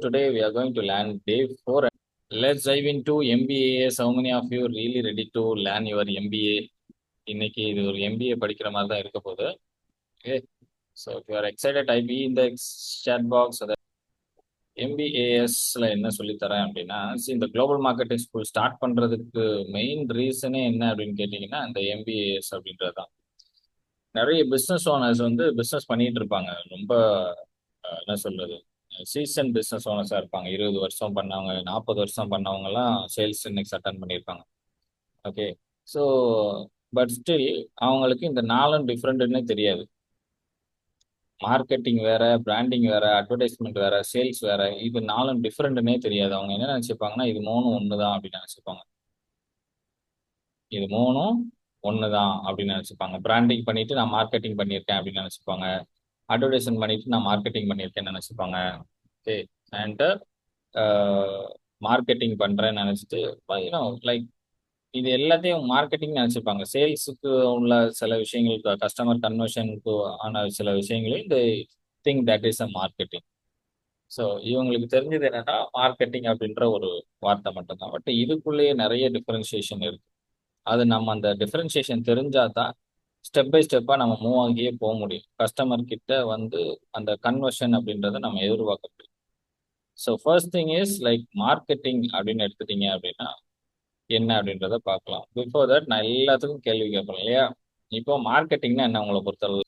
Today we are going to learn day 4. Let's dive into MBA. How many of you really ready to learn your MBA? இன்னைக்கு இது ஒரு MBA படிக்கிற மாதிரி தான் இருக்க போகுது. Okay. So if you are excited, type in the chat box. MBASல என்ன சொல்லித் தரேன் அப்படின்னா, இந்த குளோபல் மார்க்கெட்டிங் ஸ்கூல் ஸ்டார்ட் பண்றதுக்கு மெயின் ரீசனே என்ன அப்படின்னு கேட்டீங்கன்னா, இந்த MBAS அப்படின்றது தான். நிறைய பிசினஸ் ஓனர்ஸ் வந்து பிசினஸ் பண்ணிட்டு இருப்பாங்க. ரொம்ப என்ன சொல்றது, சீசன் பிசினஸ் ஓனர்ஸா இருப்பாங்க. 20 வருஷம் பண்ணவங்க, 40 வருஷம் பண்ணவங்க எல்லாம் சேல்ஸ் இன்னைக்கு அட்டன் பண்ணியிருப்பாங்க. ஓகே. ஸோ பட் ஸ்டில் அவங்களுக்கு இந்த நாலும் டிஃப்ரெண்ட்னே தெரியாது. மார்க்கெட்டிங் வேற, பிராண்டிங் வேற, அட்வர்டைஸ்மெண்ட் வேற, சேல்ஸ் வேற. இது நாலும் டிஃப்ரெண்ட்னே தெரியாது. அவங்க என்ன நினைச்சுப்பாங்கன்னா, இது மூணும் ஒண்ணுதான் அப்படின்னு நினைச்சுப்பாங்க. இது மூணும் ஒண்ணுதான் அப்படின்னு நினைச்சுப்பாங்க. பிராண்டிங் பண்ணிட்டு நான் மார்க்கெட்டிங் பண்ணியிருக்கேன் அப்படின்னு நினைச்சுப்பாங்க. அட்வர்டைஸ்மெண்ட் பண்ணிட்டு நான் மார்க்கெட்டிங் பண்ணியிருக்கேன்னு நினைச்சுப்பாங்க. ஓகே. அண்ட் மார்க்கெட்டிங் பண்றேன்னு நினைச்சிட்டு லைக் இது எல்லாத்தையும் மார்க்கெட்டிங் நினைச்சுப்பாங்க. சேல்ஸுக்கு உள்ள சில விஷயங்களுக்கு, கஸ்டமர் கன்வர்ஷனுக்கு ஆன சில விஷயங்களையும் இந்த thing that is a marketing. So இவங்களுக்கு தெரிஞ்சது என்னன்னா மார்க்கெட்டிங் அப்படின்ற ஒரு வார்த்தை மட்டும்தான். பட் இதுக்குள்ளேயே நிறைய டிஃபரன்சியேஷன் இருக்கு. அது நம்ம அந்த டிஃபரன்சியேஷன் தெரிஞ்சாதான் ஸ்டெப் பை ஸ்டெப்பா நம்ம மூவ் ஆகியே போக முடியும். கஸ்டமர் கிட்ட வந்து அந்த கன்வர்ஷன் அப்படின்றத நம்ம எதிர்பார்க்க முடியும். So first thing is like marketing அப்படின்னு எடுத்துட்டீங்க அப்படின்னா என்ன அப்படின்றத பார்க்கலாம். பிஃபோர் தட் நான் எல்லாத்துக்கும் கேள்வி கேட்பேன் இல்லையா? இப்போ மார்க்கெட்டிங்னா என்ன உங்களை பொறுத்தளவு?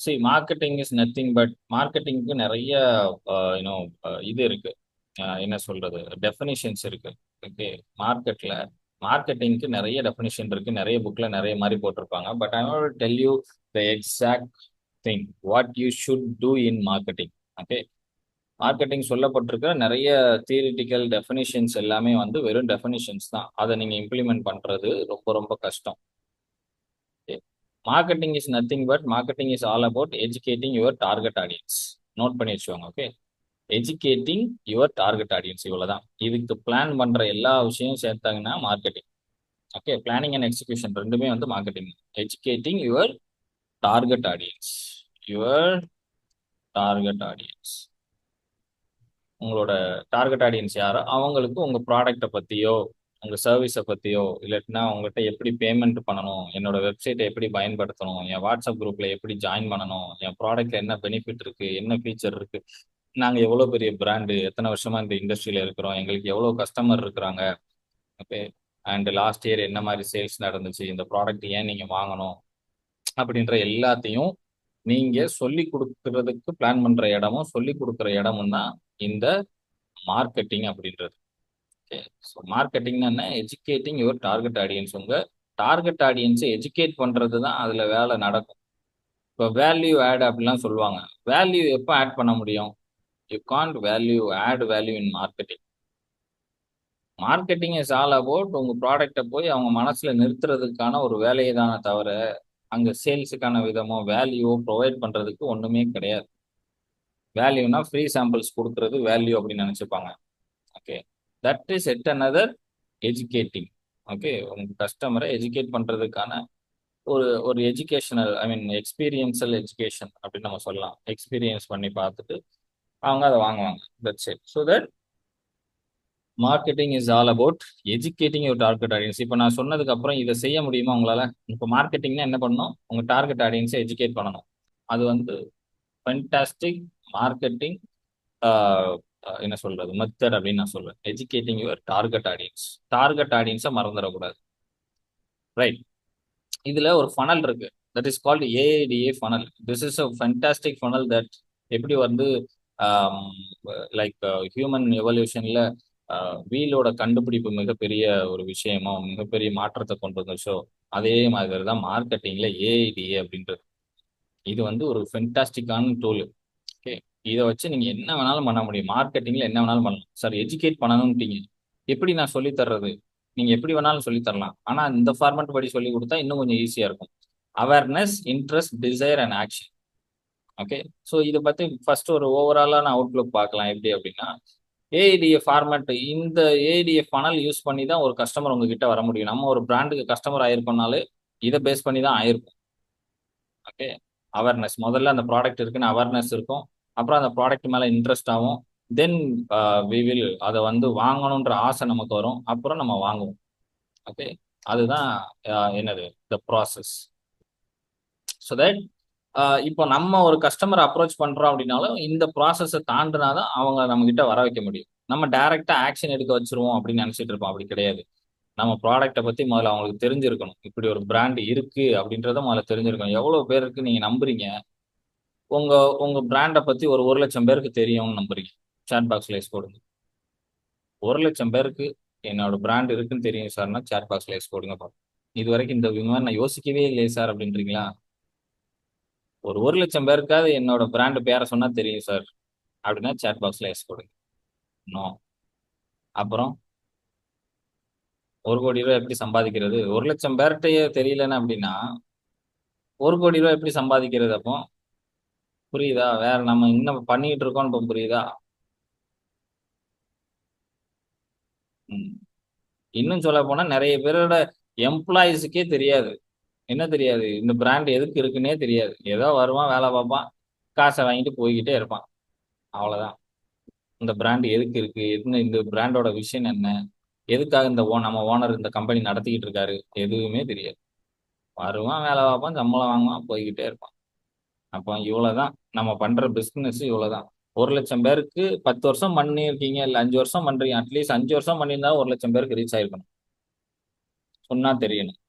சரி, மார்க்கெட்டிங் இஸ் நத்திங் பட் மார்க்கெட்டிங்க்கு நிறைய யூனோ இது இருக்கு. என்ன சொல்றது, டெஃபினிஷன்ஸ் இருக்கு. ஓகே. மார்க்கெட்ல மார்க்கெட்டிங்க்கு நிறைய டெஃபினிஷன் இருக்கு. நிறைய புக்ல நிறைய மாதிரி போட்டிருப்பாங்க. But I want to tell you the exact thing what you should do in marketing. Okay. Marketing சொல்லப்பட்டிருக்கிற நிறைய தியரிட்டிக்கல் டெஃபினிஷன்ஸ் எல்லாமே வந்து வெறும் டெஃபினிஷன்ஸ் தான். அதை நீங்க இம்ப்ளிமெண்ட் பண்றது ரொம்ப ரொம்ப கஷ்டம். Marketing is nothing but marketing is all about educating your target audience. Note பண்ணி வச்சுக்கோங்க. Okay. Educating your target audience, இவ்வளவுதான். இதுக்கு பிளான் பண்ற எல்லா விஷயமும் சேர்த்தாங்கன்னா marketing. Okay. Planning and execution ரெண்டுமே வந்து marketing. Educating your target audience. Your target audience, உங்களோட டார்கெட் ஆடியன்ஸ் யாரோ அவங்களுக்கு உங்க ப்ராடக்ட்டை பத்தியோ உங்க சர்வீஸை பத்தியோ, இல்லாட்டினா உங்ககிட்ட எப்படி பேமெண்ட் பண்ணணும், என்னோட வெப்சைட்டை எப்படி பயன்படுத்தணும், என் வாட்ஸ்அப் குரூப்ல எப்படி ஜாயின் பண்ணணும், என் ப்ராடக்ட்ல என்ன பெனிஃபிட் இருக்கு, என்ன ஃபீச்சர் இருக்கு, நாங்க எவ்வளவு பெரிய பிராண்டு, எத்தனை வருஷமா இந்த இண்டஸ்ட்ரியில இருக்கிறோம், எங்களுக்கு எவ்வளவு கஸ்டமர் இருக்கிறாங்க, ஓகே, அண்ட் லாஸ்ட் இயர் என்ன மாதிரி சேல்ஸ் நடந்துச்சு, இந்த ப்ராடக்ட் ஏன் நீங்க வாங்கணும் அப்படின்ற எல்லாத்தையும் நீங்க சொல்லி கொடுக்கறதுக்கு பிளான் பண்ற இடமும் சொல்லி கொடுக்குற இடமும் தான் இந்த மார்க்கெட்டிங் அப்படின்றது. ஓகே. ஸோ மார்க்கெட்டிங்னா என்ன? Educating your target audience. உங்க டார்கெட் ஆடியன்ஸை எஜுகேட் பண்றது தான் அதுல வேலை நடக்கும். இப்போ வேல்யூ ஆட் அப்படிலாம் சொல்லுவாங்க. வேல்யூ எப்போ ஆட் பண்ண முடியும்? You can't add value in marketing. Marketing is all about உங்க ப்ராடக்டை போய் அவங்க மனசுல நிறுத்துறதுக்கான ஒரு வேலையை தானே தவிர அங்க சேல்ஸுக்கான விதமோ வேல்யூவோ ப்ரொவைட் பண்றதுக்கு ஒண்ணுமே கிடையாது. வேல்யூனா ஃப்ரீ சாம்பிள்ஸ் கொடுக்கறது வேல்யூ அப்படின்னு நினைச்சுப்பாங்க. Okay. That is at another educating. Okay. உங்க கஸ்டமரை எஜுகேட் பண்றதுக்கான ஒரு ஒரு educational, I mean experiential education அப்படின்னு நம்ம சொல்லலாம். எக்ஸ்பீரியன்ஸ் பண்ணி பார்த்துட்டு அவங்க அதை வாங்குவாங்க. That's it. So that marketing is all about educating your target audience. இப்போ நான் சொன்னதுக்கு அப்புறம் இதை செய்ய முடியுமா உங்களால? இப்போ மார்க்கெட்டிங்னா என்ன பண்ணணும்? உங்க டார்கெட் ஆடியன்ஸை எஜுகேட் பண்ணணும். அது வந்து ஃபென்டாஸ்டிக் மார்க்கெட்டிங் என்ன சொல்றது மெத்தட் அப்படின்னு நான் சொல்றேன். Educating your target audience. Target ஆடியன்ஸை மறந்துடக்கூடாது. ரைட். இதுல ஒரு ஃபனல் இருக்கு. That is called AITA funnel. This is a fantastic funnel that எப்படி வந்து லைக் ஹியூமன் எவல்யூஷன்ல வீலோட கண்டுபிடிப்பு மிகப்பெரிய ஒரு விஷயமோ மிகப்பெரிய மாற்றத்தை கொண்டு வந்துச்சோ, அதே மாதிரி தான் மார்க்கெட்டிங்ல ஏஐடிஏ அப்படின்றது. இது வந்து ஒரு ஃபென்டாஸ்டிக்கான டூல். ஓகே. இதை வச்சு நீங்க என்ன வேணாலும் பண்ண முடியும். மார்க்கெட்டிங்ல என்ன வேணாலும் பண்ணலாம். சார் எஜுகேட் பண்ணணும்ட்டீங்க, எப்படி நான் சொல்லி தர்றது? நீங்க எப்படி வேணாலும் சொல்லி தரலாம். ஆனா இந்த ஃபார்மட் படி சொல்லி கொடுத்தா இன்னும் கொஞ்சம் ஈஸியா இருக்கும். Awareness, interest, desire and action. Okay. So இதை பத்தி ஃபர்ஸ்ட் ஒரு ஓவராலான அவுட்லுக் பார்க்கலாம். எப்படி அப்படின்னா, ஏஐடிஏ ஃபார்மட், இந்த ஏஐடிஏ ஃபனல் யூஸ் பண்ணி தான் ஒரு கஸ்டமர் உங்ககிட்ட வர முடியும். நம்ம ஒரு பிராண்டுக்கு கஸ்டமர் ஆயிருக்கோம்னாலே இதை பேஸ் பண்ணி தான் ஆயிருக்கும். ஓகே. அவேர்னஸ், முதல்ல அந்த ப்ராடக்ட் இருக்குன்னு அவேர்னஸ் இருக்கும். அப்புறம் அந்த ப்ராடக்ட் மேல இன்ட்ரெஸ்ட் ஆகும். தென் வி வில் அதை வந்து வாங்கணுன்ற ஆசை நமக்கு வரும், அப்புறம் நம்ம வாங்குவோம். ஓகே, அதுதான் என்னது த ப்ராசஸ். ஸோ தட் இப்போ நம்ம ஒரு கஸ்டமர் அப்ரோச் பண்றோம் அப்படின்னாலும் இந்த ப்ராசஸை தாண்டினாதான் அவங்க நம்ம கிட்ட வர வைக்க முடியும். நம்ம டைரக்டா ஆக்ஷன் எடுக்க வச்சிருவோம் அப்படின்னு நினைச்சிட்டு இருப்போம். அப்படி கிடையாது. நம்ம ப்ராடக்ட்டை பத்தி முதல்ல அவங்களுக்கு தெரிஞ்சிருக்கணும். இப்படி ஒரு பிராண்ட் இருக்கு அப்படின்றத முதல்ல தெரிஞ்சிருக்கணும். எவ்வளவு பேருக்கு நீங்க நம்புறீங்க? உங்க உங்க பிராண்டை பத்தி ஒரு 1,00,000 பேருக்கு தெரியும்னு நம்புறீங்க? சாட் பாக்ஸ்ல எஸ் போடுங்க. 1,00,000 பேருக்கு என்னோட பிராண்ட் இருக்குன்னு தெரியும் சார்னா சாட் பாக்ஸ்ல எஸ் போடுங்க பாருங்க. இது வரைக்கும் இந்த மாதிரி நான் யோசிக்கவே இல்லையே சார் அப்படின்றீங்களா? ஒரு 1,00,000 பேருக்காவது என்னோட பிராண்ட் பேரை சொன்னா தெரியும் சார் அப்படின்னா சாட் பாக்ஸ்ல எஸ் போடுங்க. நோ. அப்புறம் 1,00,00,000 எப்படி சம்பாதிக்கிறது? 1,00,000 பேர்கிட்டயே தெரியலன்னு அப்படின்னா 1,00,00,000 எப்படி சம்பாதிக்கிறது அப்போ? புரியுதா? வேற நம்ம இன்னும் பண்ணிட்டு இருக்கோம் இப்போ புரியுதா? ம். இன்னும் சொல்ல போனா நிறைய பேரோட எம்ப்ளாயிஸுக்கே தெரியாது. என்ன தெரியாது? இந்த பிராண்ட் எதுக்கு இருக்குன்னே தெரியாது. ஏதோ வருவான், வேலை பார்ப்பான், காசை வாங்கிட்டு போய்கிட்டே இருப்பான். அவ்வளவுதான். இந்த பிராண்ட் எதுக்கு இருக்கு? என்ன இந்த பிராண்டோட விஷன் என்ன? எதுக்காக இந்த நம்ம ஓனர் இந்த கம்பெனி நடத்திக்கிட்டு இருக்காரு? எதுவுமே தெரியாது. வருவான், வேலை பார்ப்பான், சம்பளம் வாங்குவான், போய்கிட்டே இருப்பான். அப்போ இவ்வளவுதான் நம்ம பண்ற பிசினஸ் இவ்வளவுதான். 1,00,000 பேருக்கு 10 வருஷம் பண்ணியிருக்கீங்க, இல்ல 5 வருஷம் பண்றீங்க. அட்லீஸ்ட் 5 வருஷம் பண்ணியிருந்தா 1,00,000 பேருக்கு ரீச் ஆயிருக்கணும். சொன்னா தெரியணும்.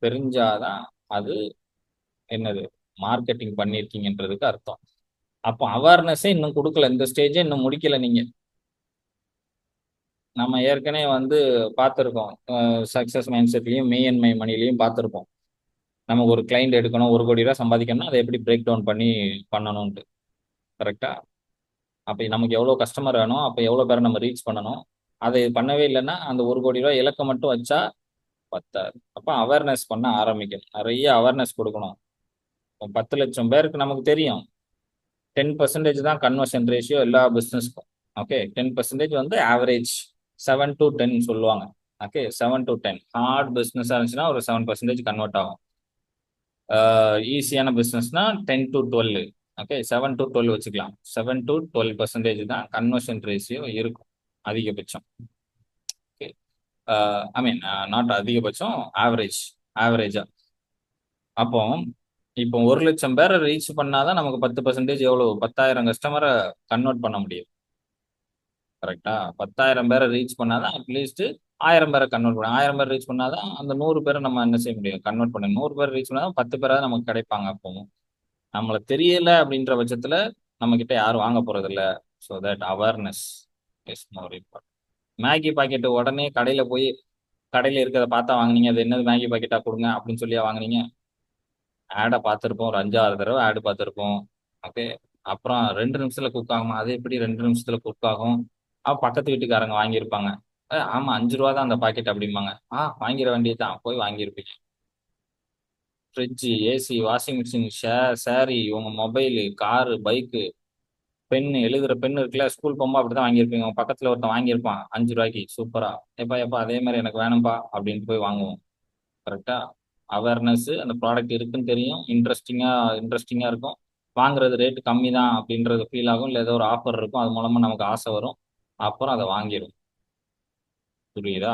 தெரிஞ்சாதான் அது என்னது மார்க்கெட்டிங் பண்ணியிருக்கீங்கன்றதுக்கு அர்த்தம். அப்போ அவேர்னஸே இன்னும் கொடுக்கல. இந்த ஸ்டேஜே இன்னும் முடிக்கல நீங்க. நம்ம ஏற்கனவே வந்து பார்த்துருக்கோம். சக்சஸ் மைண்ட் செட்லையும் மே அண்ட் மை மணிலையும் பார்த்துருப்போம். நமக்கு ஒரு கிளைண்ட் எடுக்கணும், 1,00,00,000 சம்பாதிக்கணும்னா அதை எப்படி பிரேக் டவுன் பண்ணி பண்ணணும்ட்டு. கரெக்டா? அப்போ நமக்கு எவ்வளோ கஸ்டமர் வேணும், அப்போ எவ்வளோ பேரை நம்ம ரீச் பண்ணணும், அதை பண்ணவே இல்லைன்னா அந்த 1,00,00,000 இலக்கை மட்டும் வச்சா பத்தாது. அப்போ அவேர்னஸ் பண்ண ஆரம்பிக்கணும். நிறைய அவேர்னஸ் கொடுக்கணும். 10,00,000 பேருக்கு நமக்கு தெரியும் 10% தான் கன்வர்ஷன் ரேஷியோ எல்லா பிஸ்னஸ்க்கும். ஓகே, 10% வந்து ஆவரேஜ். 7 to 10 சொல்லுவாங்க. ஓகே, 7 to 10 ஹார்ட் பிஸ்னஸாக இருந்துச்சுன்னா ஒரு 7% கன்வெர்ட் ஆகும். ஈஸியான பிஸ்னஸ்னா 10 to 12. ஓகே, 7 to 12 வச்சுக்கலாம். 7 to 12% தான் கன்வர்ஷன் ரேஷியோ இருக்கும் அதிகபட்சம். ஓகே, ஐ மீன் நாட் அதிகபட்சம், ஆவரேஜ். ஆவரேஜா. அப்போ இப்போ 1,00,000 பேரை ரீச் பண்ணாதான் நமக்கு 10% எவ்வளவு 10,000 கஸ்டமரை கன்வெர்ட் பண்ண முடியும். கரெக்டா? 10,000 பேரை ரீச் பண்ணாதான் அட்லீஸ்ட் 1,000 பேரை கன்வெர்ட் பண்ண 1,000 பேர் ரீச் பண்ணாதான் அந்த 100 பேரை நம்ம என்ன செய்ய முடியும்? கன்வெர்ட் பண்ண 100 பேர் ரீச் பண்ணாதான் 10 பேராவது நமக்கு கிடைப்பாங்க. அப்போ நம்மள தெரியல அப்படின்ற பட்சத்துல நம்ம கிட்ட யாரும் வாங்க போறது இல்ல. So that awareness is more important. Maggi packet உடனே கடையில போய் கடையில இருக்கிறத பார்த்தா வாங்குனீங்க. அது என்னது மேகி பாக்கெட்டா கொடுங்க அப்படின்னு சொல்லியா வாங்குனீங்க? ஆடை பார்த்துருப்போம், ஒரு 5-6 தடவை ஆடு பார்த்துருப்போம். ஓகே, அப்புறம் 2 நிமிஷத்துல குக் ஆகுமா? அது எப்படி 2 நிமிஷத்துல குக் ஆகும்? பக்கத்து வீட்டுக்காரங்க வாங்கியிருப்பாங்க. ஆமா, 5 ரூபா தான் அந்த பாக்கெட் அப்படிம்பாங்க. வாங்கிட வேண்டியதுதான், போய் வாங்கியிருப்பீங்க. Fridge, AC, washing machine, sorry, உங்க மொபைலு, காரு, பைக்கு, பென்னு, எழுதுற பென்னு இருக்குல்ல, ஸ்கூல் போகும்போது அப்படிதான் வாங்கியிருப்பீங்க. உங்க பக்கத்துல ஒருத்தன் வாங்கியிருப்பான் 5 ரூபாய்க்கு, சூப்பரா. எப்பா எப்பா அதே மாதிரி எனக்கு வேணும்பா அப்படின்ட்டு போய் வாங்குவோம். கரெக்டா? அவேர்னஸ், அந்த ப்ராடக்ட் இருக்குன்னு தெரியும், இன்ட்ரெஸ்டிங்கா இருக்கும். வாங்குறது ரேட் கம்மி தான் அப்படின்றது ஃபீல் ஆகும், இல்லை ஏதோ ஒரு ஆஃபர் இருக்கும், அது மூலமா நமக்கு ஆசை வரும். அப்புறம் அதை வாங்கிடும். புரியுதா?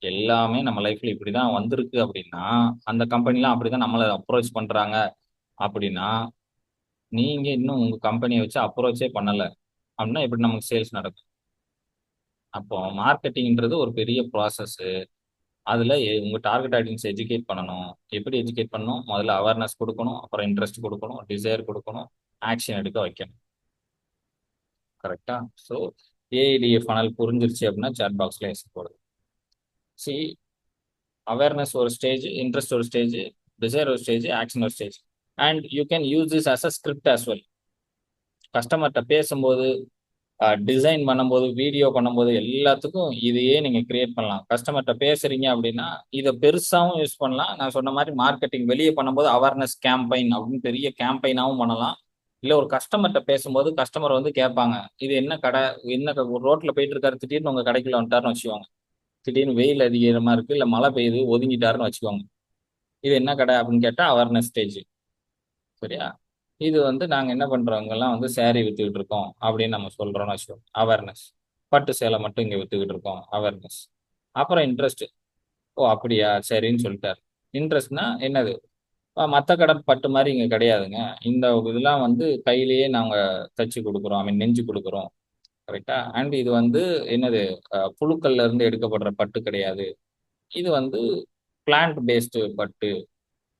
எல்லாமே நம்ம லைஃப்ல இப்படிதான் வந்திருக்கு அப்படின்னா அந்த கம்பெனிலாம் அப்படிதான் நம்மளை அப்ரோச் பண்றாங்க அப்படின்னா நீங்க இன்னும் உங்க கம்பெனியை வச்சு அப்ரோச்சே பண்ணல அப்படின்னா எப்படி நமக்கு சேல்ஸ் நடக்கும்? அப்போ மார்க்கெட்டிங்ன்றது ஒரு பெரிய ப்ராசஸ். அதுல உங்க டார்கெட் ஆடியன்ஸ் எஜுகேட் பண்ணணும். எப்படி எஜுகேட் பண்ணணும்? முதல்ல அவேர்னஸ் கொடுக்கணும், அப்புறம் இன்ட்ரெஸ்ட் கொடுக்கணும், டிசைர் கொடுக்கணும், ஆக்ஷன் எடுக்க வைக்கணும். கரெக்டா? ஸோ ஏஐடிஎஃப் ஃபனல் புரிஞ்சிருச்சு அப்படின்னா சாட் பாக்ஸ்ல எஸ் போடுது. சி, அவேர்னஸ் ஒரு ஸ்டேஜ், இன்ட்ரெஸ்ட் ஒரு ஸ்டேஜ், டிசைர் ஒரு ஸ்டேஜ், ஆக்ஷன் ஒரு stage. And you can use this as a script as well. கஸ்டமர்கிட்ட பேசும்போது, டிசைன் பண்ணும்போது, வீடியோ பண்ணும்போது எல்லாத்துக்கும் இதையே நீங்க கிரியேட் பண்ணலாம். கஸ்டமர்கிட்ட பேசுறீங்க அப்படின்னா இதை பெருசாவும் யூஸ் பண்ணலாம். நான் சொன்ன மாதிரி மார்க்கெட்டிங் வெளியே பண்ணும்போது அவேர்னஸ் கேம்பெயின் அப்படின்னு பெரிய கேம்பெயினாவும் பண்ணலாம். இல்ல ஒரு கஸ்டமர்கிட்ட பேசும்போது கஸ்டமர் வந்து கேட்பாங்க, இது என்ன கடை, என்ன ஒரு ரோட்ல போயிட்டு இருக்காரு, திடீர்னு உங்க கடைக்குள்ள வந்துட்டாருன்னு வச்சுக்கோங்க. திடீர்னு வெயில் அதிகமா இருக்கு, இல்ல மழை பெய்யுது, ஒதுங்கிட்டாருன்னு வச்சுக்கோங்க. இது என்ன கடை அப்படின்னு கேட்டா அவேர்னஸ் ஸ்டேஜ். சரியா? இது வந்து நாங்க என்ன பண்றவங்கலாம் வந்து saree வித்துக்கிட்டு இருக்கோம் அப்படின்னு நம்ம சொல்றோம்னு வச்சுக்கோங்க. அவேர்னஸ். பட்டு சேலை மட்டும் இங்க வித்துக்கிட்டு இருக்கோம். அவேர்னஸ். அப்புறம் இன்ட்ரெஸ்ட். ஓ! அப்படியா? சரின்னு சொல்லிட்டாரு. இன்ட்ரெஸ்ட்னா என்னது? மத்த கடை பட்டு மாரி இங்க கிடையாதுங்க. இந்த இதெல்லாம் வந்து கையிலேயே நாங்க தச்சு குடுக்குறோம். ஐ மீன் நெஞ்சு குடுக்குறோம். கரெக்ட்டா? அண்ட் இது வந்து என்னது? புழுக்கள்ல இருந்து எடுக்கப்படுற பட்டு கிடையாது. இது வந்து பிளான்ட் பேஸ்டு பட்டு.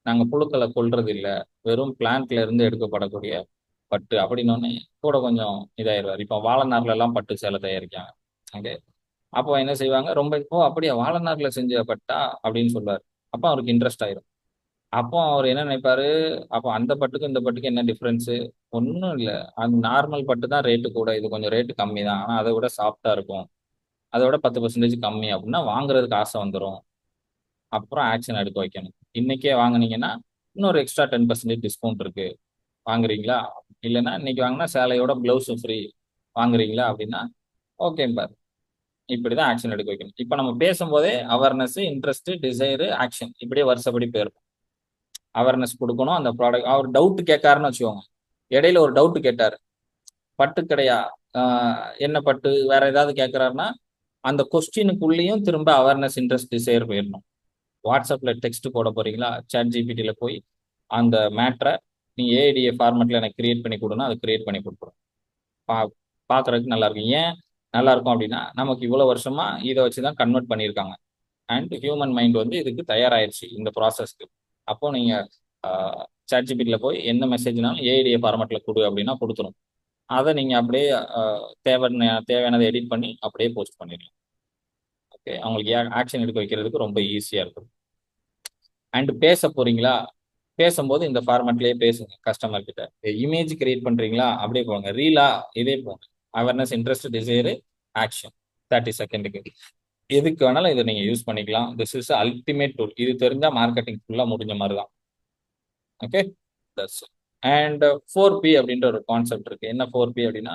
நாங்க புழுக்கள கொல்றது இல்ல. வெறும் பிளான்ட்ல இருந்து எடுக்கப்படக்கூடிய பட்டு அப்படின்னோனே, கூட கொஞ்சம் இதாயிருவாரு. இப்ப வாழ நார்லலாம் பட்டு சேலை தயாரிக்காங்க. ஓகே. அப்போ என்ன செய்வாங்க, ரொம்ப "ஓ! அப்படியா வாழ நார்ல செஞ்ச பட்டா?" அப்படின்னு சொல்லுவாரு. அப்ப அவருக்கு இன்ட்ரெஸ்ட் ஆயிரும். அப்போ அவரு என்ன நினைப்பாரு, அப்ப அந்த பட்டுக்கும் இந்த பட்டுக்கும் என்ன டிஃபரன்ஸு? ஒண்ணும் இல்ல. அந்த நார்மல் பட்டு தான் ரேட்டு கூட. இது கொஞ்சம் ரேட்டு கம்மி தான். ஆனா அத விட சாஃப்ட்டா இருக்கும். அத விட 10% கம்மி அப்படின்னா வாங்குறதுக்கு ஆசை வந்துரும். அப்புறம் ஆக்ஷன் எடுக்க வைக்கணும். இன்னைக்கே வாங்குனீங்கன்னா, இன்னொரு எக்ஸ்ட்ரா 10% டிஸ்கவுண்ட் இருக்கு. வாங்குறீங்களா? இல்லன்னா இன்னைக்கு வாங்குனா சேலையோட ப்ளவுஸும் ஃப்ரீ. வாங்குறீங்களா? அப்படின்னா, ஓகேம்பாரு. இப்படிதான் ஆக்ஷன் எடுக்க வைக்கணும். இப்ப நம்ம பேசும்போதே அவேர்னஸ், இன்ட்ரெஸ்ட், டிசைர், ஆக்ஷன் இப்படியே வரிசைப்படி போயிரும். அவேர்னஸ் குடுக்கணும். அந்த ப்ராடக்ட் அவர் டவுட் கேட்காருன்னு வச்சுக்கோங்க. இடையில ஒரு டவுட் கேட்டாரு. பட்டு கடையா? ஆ என்ன பட்டு? வேற ஏதாவது கேட்கிறாருன்னா, அந்த கொஸ்டினுக்குள்ளேயும் திரும்ப அவேர்னஸ், இன்ட்ரெஸ்ட், டிசைர் போயிரணும். வாட்ஸ்அப்ல டெக்ஸ்ட் போட போறீங்களா? சாட் ஜிபிடில போய் அந்த மேட்டர நீ ஏஐடிஏ ஃபார்மேட்ல எனக்கு கிரியேட் பண்ணி குடுன்னா, அது கிரியேட் பண்ணி குடுத்துரும். பா பார்க்கறதுக்கு நல்லா இருக்கும். ஏன் நல்லா இருக்கும் அப்படின்னா, நமக்கு இவ்வளவு வருஷமா இத வச்சு தான் கன்வெர்ட் பண்ணியிருக்காங்க. அண்ட் ஹியூமன் மைண்ட் வந்து இதுக்கு தயாராயிருச்சு இந்த ப்ராசஸ்க்கு. அப்போ நீங்க ஆ சாட் ஜிபிடில போய் எந்த மெசேஜ்னாலும் ஏஐடிஏ ஃபார்மேட்ல குடு அப்படின்னா குடுத்துரும். அத நீங்க அப்படியே தேவையானத எடிட் பண்ணி அப்படியே போஸ்ட் பண்ணிடலாம். ஓகே. அவங்களுக்கு ஆக்ஷன் எடுக்க வைக்கிறதுக்கு ரொம்ப ஈஸியா இருக்கும். அண்ட் பேச போறீங்களா? பேசும்போது இந்த ஃபார்மேட்லயே பேசுங்க கஸ்டமர் கிட்ட. இமேஜ் கிரியேட் பண்றீங்களா? அப்படியே போங்க. ரீலா? இதே போங்க. Awareness, interest, desire, action. 30 செகண்டுக்கு. எதுக்கு வேணாலும் இத நீங்க யூஸ் பண்ணிக்கலாம். This is ultimate tool. இது தெரிஞ்சா மார்க்கெட்டிங் ஃபுல்லா முடிஞ்ச மாரி தான். Okay. That's it. And 4P அப்படின்ற ஒரு கான்செப்ட் இருக்கு. என்ன 4P அப்படின்னா,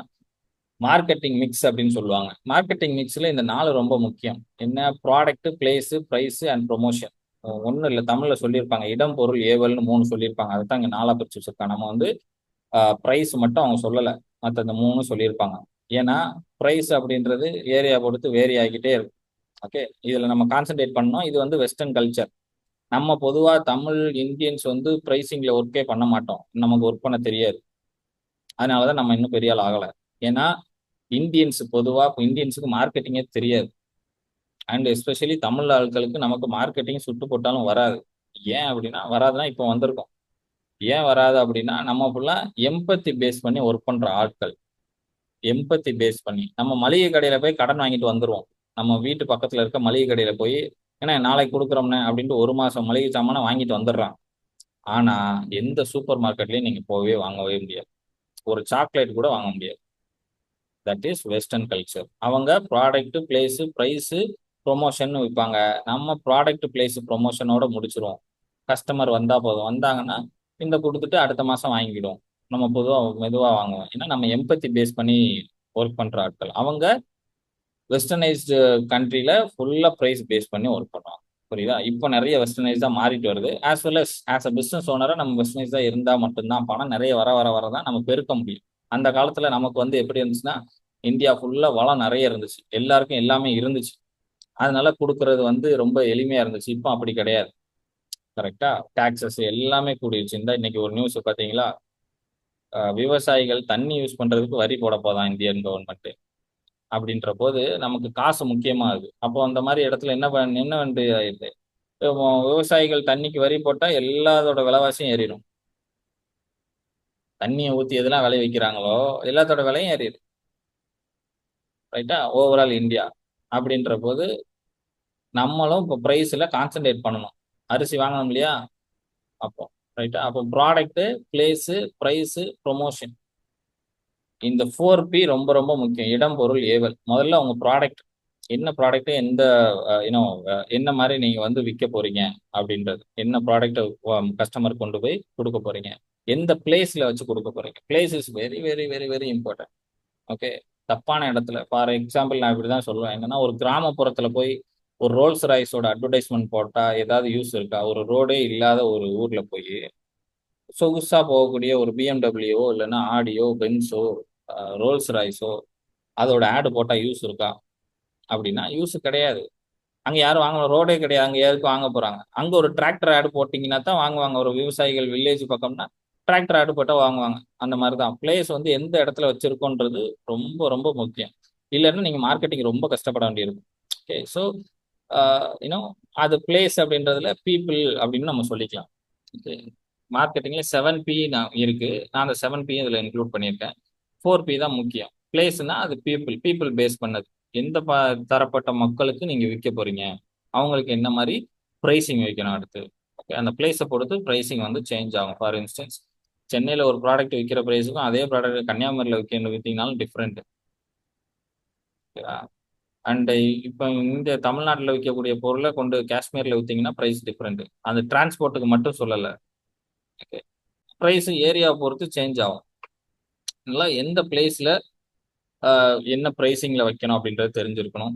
மார்க்கெட்டிங் மிக்ஸ் அப்படின்னு சொல்லுவாங்க. மார்க்கெட்டிங் மிக்ஸ்ல இந்த 4 ரொம்ப முக்கியம். என்ன? Product, place, price and promotion. ஒண்ணும் இல்ல. தமிழ்ல சொல்லியிருப்பாங்க. இடம், பொருள், ஏவல்னு 3 சொல்லியிருப்பாங்க. அதத்தான் இங்க 4ஆ பிரிச்சு வச்சிருக்காங்க. நம்ம வந்து பிரைஸ் மட்டும் அவங்க சொல்லல. மத்த இந்த 3 சொல்லியிருப்பாங்க. ஏன்னா, பிரைஸ் அப்படின்றது ஏரியா பொறுத்து வேரி ஆகிக்கிட்டே இருக்கும். ஓகே. இதுல நம்ம கான்சென்ட்ரேட் பண்ணோம். இது வந்து வெஸ்டர்ன் கல்ச்சர். நம்ம பொதுவா தமிழ் இந்தியன்ஸ் வந்து பிரைசிங்ல ஒர்க்கே பண்ண மாட்டோம். நமக்கு ஒர்க் பண்ண தெரியாது. அதனாலதான் நம்ம இன்னும் பெரிய ஆள் ஆகல. ஏன்னா இந்தியன்ஸ் பொதுவா இந்தியன்ஸுக்கு மார்க்கெட்டிங்கே தெரியாது. அண்ட் எஸ்பெஷலி தமிழ் ஆட்களுக்கு நமக்கு மார்க்கெட்டிங் சுட்டு போட்டாலும் வராது. ஏன் அப்படின்னா வராதுன்னா இப்போ வந்திருக்கோம். ஏன் வராது அப்படின்னா நம்ம ஃபுல்லா எம்பத்தி பேஸ் பண்ணி ஒர்க் பண்ற ஆட்கள். எம்பத்தி பேஸ் பண்ணி நம்ம மளிகை கடையில போய் கடன் வாங்கிட்டு வந்துருவோம். நம்ம வீட்டு பக்கத்துல இருக்க மளிகை கடையில போய் ஏன்னா நாளைக்கு கொடுக்குறோம்னே அப்படின்ட்டு 1 மாசம் மளிகை சாமானை வாங்கிட்டு வந்துடுறான். ஆனா எந்த சூப்பர் மார்க்கெட்லயும் நீங்க போகவே வாங்கவே முடியாது. ஒரு சாக்லேட் கூட வாங்க முடியாது. That is western culture. அவங்க ப்ராடக்ட், பிளேஸ், பிரைஸ், ப்ரொமோஷன் விற்பாங்க. நம்ம ப்ராடக்ட், பிளேஸ், ப்ரொமோஷனோட முடிச்சிருவோம். கஸ்டமர் வந்தா போதும். வந்தாங்கன்னா இந்த கொடுத்துட்டு அடுத்த மாசம் வாங்கிடும். நம்ம பொதுவா மெதுவா வாங்குவோம். ஏன்னா நம்ம எம்பத்தி பேஸ் பண்ணி ஒர்க் பண்ற ஆட்கள். அவங்க வெஸ்டர்னைஸ்டு கண்ட்ரில ஃபுல்லா பிரைஸ் பேஸ் பண்ணி ஒர்க் பண்ணுவாங்க. புரியுதா? இப்போ நிறைய வெஸ்டர்னைஸ்டா மாறிட்டு வருது. As well as a business ஓனரா நம்ம வெஸ்டர்னைஸ்டா இருந்தா மட்டும்தான் பணம் நிறைய வர வர வர தான் நம்ம பெருக்க முடியும். அந்த காலத்துல நமக்கு வந்து எப்படி இருந்துச்சுன்னா, இந்தியா ஃபுல்லா வளம் நிறைய இருந்துச்சு. எல்லாருக்கும் எல்லாமே இருந்துச்சு. அதனால குடுக்கறது வந்து ரொம்ப எளிமையா இருந்துச்சு. இப்போ அப்படி கிடையாது. கரெக்ட்டா? டாக்ஸஸ் எல்லாமே கூடிருச்சு. இன்னைக்கு ஒரு நியூஸ் பாத்தீங்களா? விவசாயிகள் தண்ணி யூஸ் பண்றதுக்கு வரி போட போதாம் இந்தியன் கவர்மெண்ட். அப்படின்ற போது நமக்கு காசு முக்கியமாகுது. அப்போ அந்த மாதிரி இடத்துல என்ன வந்து ஆயிடுது? விவசாயிகள் தண்ணிக்கு வரி போட்டா எல்லாத்தோட விலைவாசியும் ஏறிடும். தண்ணியை ஊத்தி எதெல்லாம் விளை வைக்கிறாங்களோ எல்லாத்தோட விலையும் ஏறிடும். ரைட்டா? ஓவரால் இந்தியா அப்படின்ற போது நம்மளும் இப்போ பிரைஸ்ல கான்சென்ட்ரேட் பண்ணணும். அரிசி வாங்கணும் இல்லையா? அப்போ ரைட்டா? அப்போ ப்ராடக்ட், பிளேஸ், பிரைஸ், ப்ரொமோஷன். இந்த 4P ரொம்ப ரொம்ப முக்கியம். இடம், பொருள், ஏவல். முதல்ல உங்க ப்ராடக்ட் என்ன ப்ராடக்ட் எந்த யூனோ என்ன மாதிரி நீங்க வந்து விற்க போறீங்க அப்படின்றது. என்ன ப்ராடக்ட் கஸ்டமர் கொண்டு போய் கொடுக்க போறீங்க. எந்த பிளேஸ்ல வச்சு கொடுக்க போறீங்க. Place is very very very very important. Okay. தப்பான இடத்துல ஃபார் எக்ஸாம்பிள் நான் இப்படிதான் சொல்லுவேன். என்னன்னா ஒரு கிராமப்புறத்துல போய் ஒரு ரோல்ஸ் ராய்ஸோட அட்வர்டைஸ்மெண்ட் போட்டா ஏதாவது யூஸ் இருக்கா? ஒரு ரோடே இல்லாத ஒரு ஊர்ல போய் சொகுசா போகக்கூடிய ஒரு பிஎம்டபிள்யூஓ இல்லைன்னா ஆடியோ பென்ஸோ ரோல்ஸ் ராய்ஸோ அதோட ஆடு போட்டால் யூஸ் இருக்கா அப்படின்னா யூஸ் கிடையாது. அங்கே யாரும் வாங்க ரோடே கிடையாது, அங்கே யாருக்கும் வாங்க போகிறாங்க. அங்கே ஒரு டிராக்டர் ஆடு போட்டிங்கன்னா தான் வாங்குவாங்க. ஒரு விவசாயிகள் வில்லேஜ் பக்கம்னா டிராக்டர் ஆடு போட்டால் வாங்குவாங்க. அந்த மாதிரி தான் பிளேஸ் வந்து எந்த இடத்துல வச்சிருக்கோன்றது ரொம்ப ரொம்ப முக்கியம். இல்லைன்னா நீங்கள் மார்க்கெட்டிங் ரொம்ப கஷ்டப்பட வேண்டியிருக்கும். ஓகே, ஸோ யூனோ அது பிளேஸ் அப்படின்றதுல பீப்புள் அப்படின்னு நம்ம சொல்லிக்கலாம். ஓகே, மார்க்கெட்டிங்ல 7P நான் இருக்கு. நான் அந்த 7P இதில் இன்க்ளூட் பண்ணியிருக்கேன். 4P தான் முக்கியம். பிளேஸ்னா அது பீப்புள், பீப்புள் பேஸ் பண்ணது. எந்த தரப்பட்ட மக்களுக்கு நீங்க விற்க போறீங்க, அவங்களுக்கு என்ன மாதிரி ப்ரைசிங் வைக்கணும் அடுத்து. ஓகே, அந்த பிளேஸை பொறுத்து ப்ரைசிங் வந்து சேஞ்ச் ஆகும். ஃபார் இன்ஸ்டன்ஸ் சென்னையில் ஒரு ப்ராடக்ட் விற்கிற ப்ரைஸுக்கும் அதே ப்ராடக்ட் கன்னியாகுமரியில் விற்றீங்கனாலும் டிஃப்ரெண்ட். அண்ட் இப்போ இந்த தமிழ்நாட்டில் விற்கக்கூடிய பொருளை கொண்டு காஷ்மீரில் விற்றீங்கன்னா ப்ரைஸ் டிஃப்ரெண்ட். அந்த டிரான்ஸ்போர்ட்டுக்கு மட்டும் சொல்லலை. ஓகே, ப்ரைஸ் ஏரியாவை பொறுத்து சேஞ்ச் ஆகும். அதனால எந்த பிளேஸில் என்ன ப்ரைஸிங்கில் வைக்கணும் அப்படின்றது தெரிஞ்சிருக்கணும்.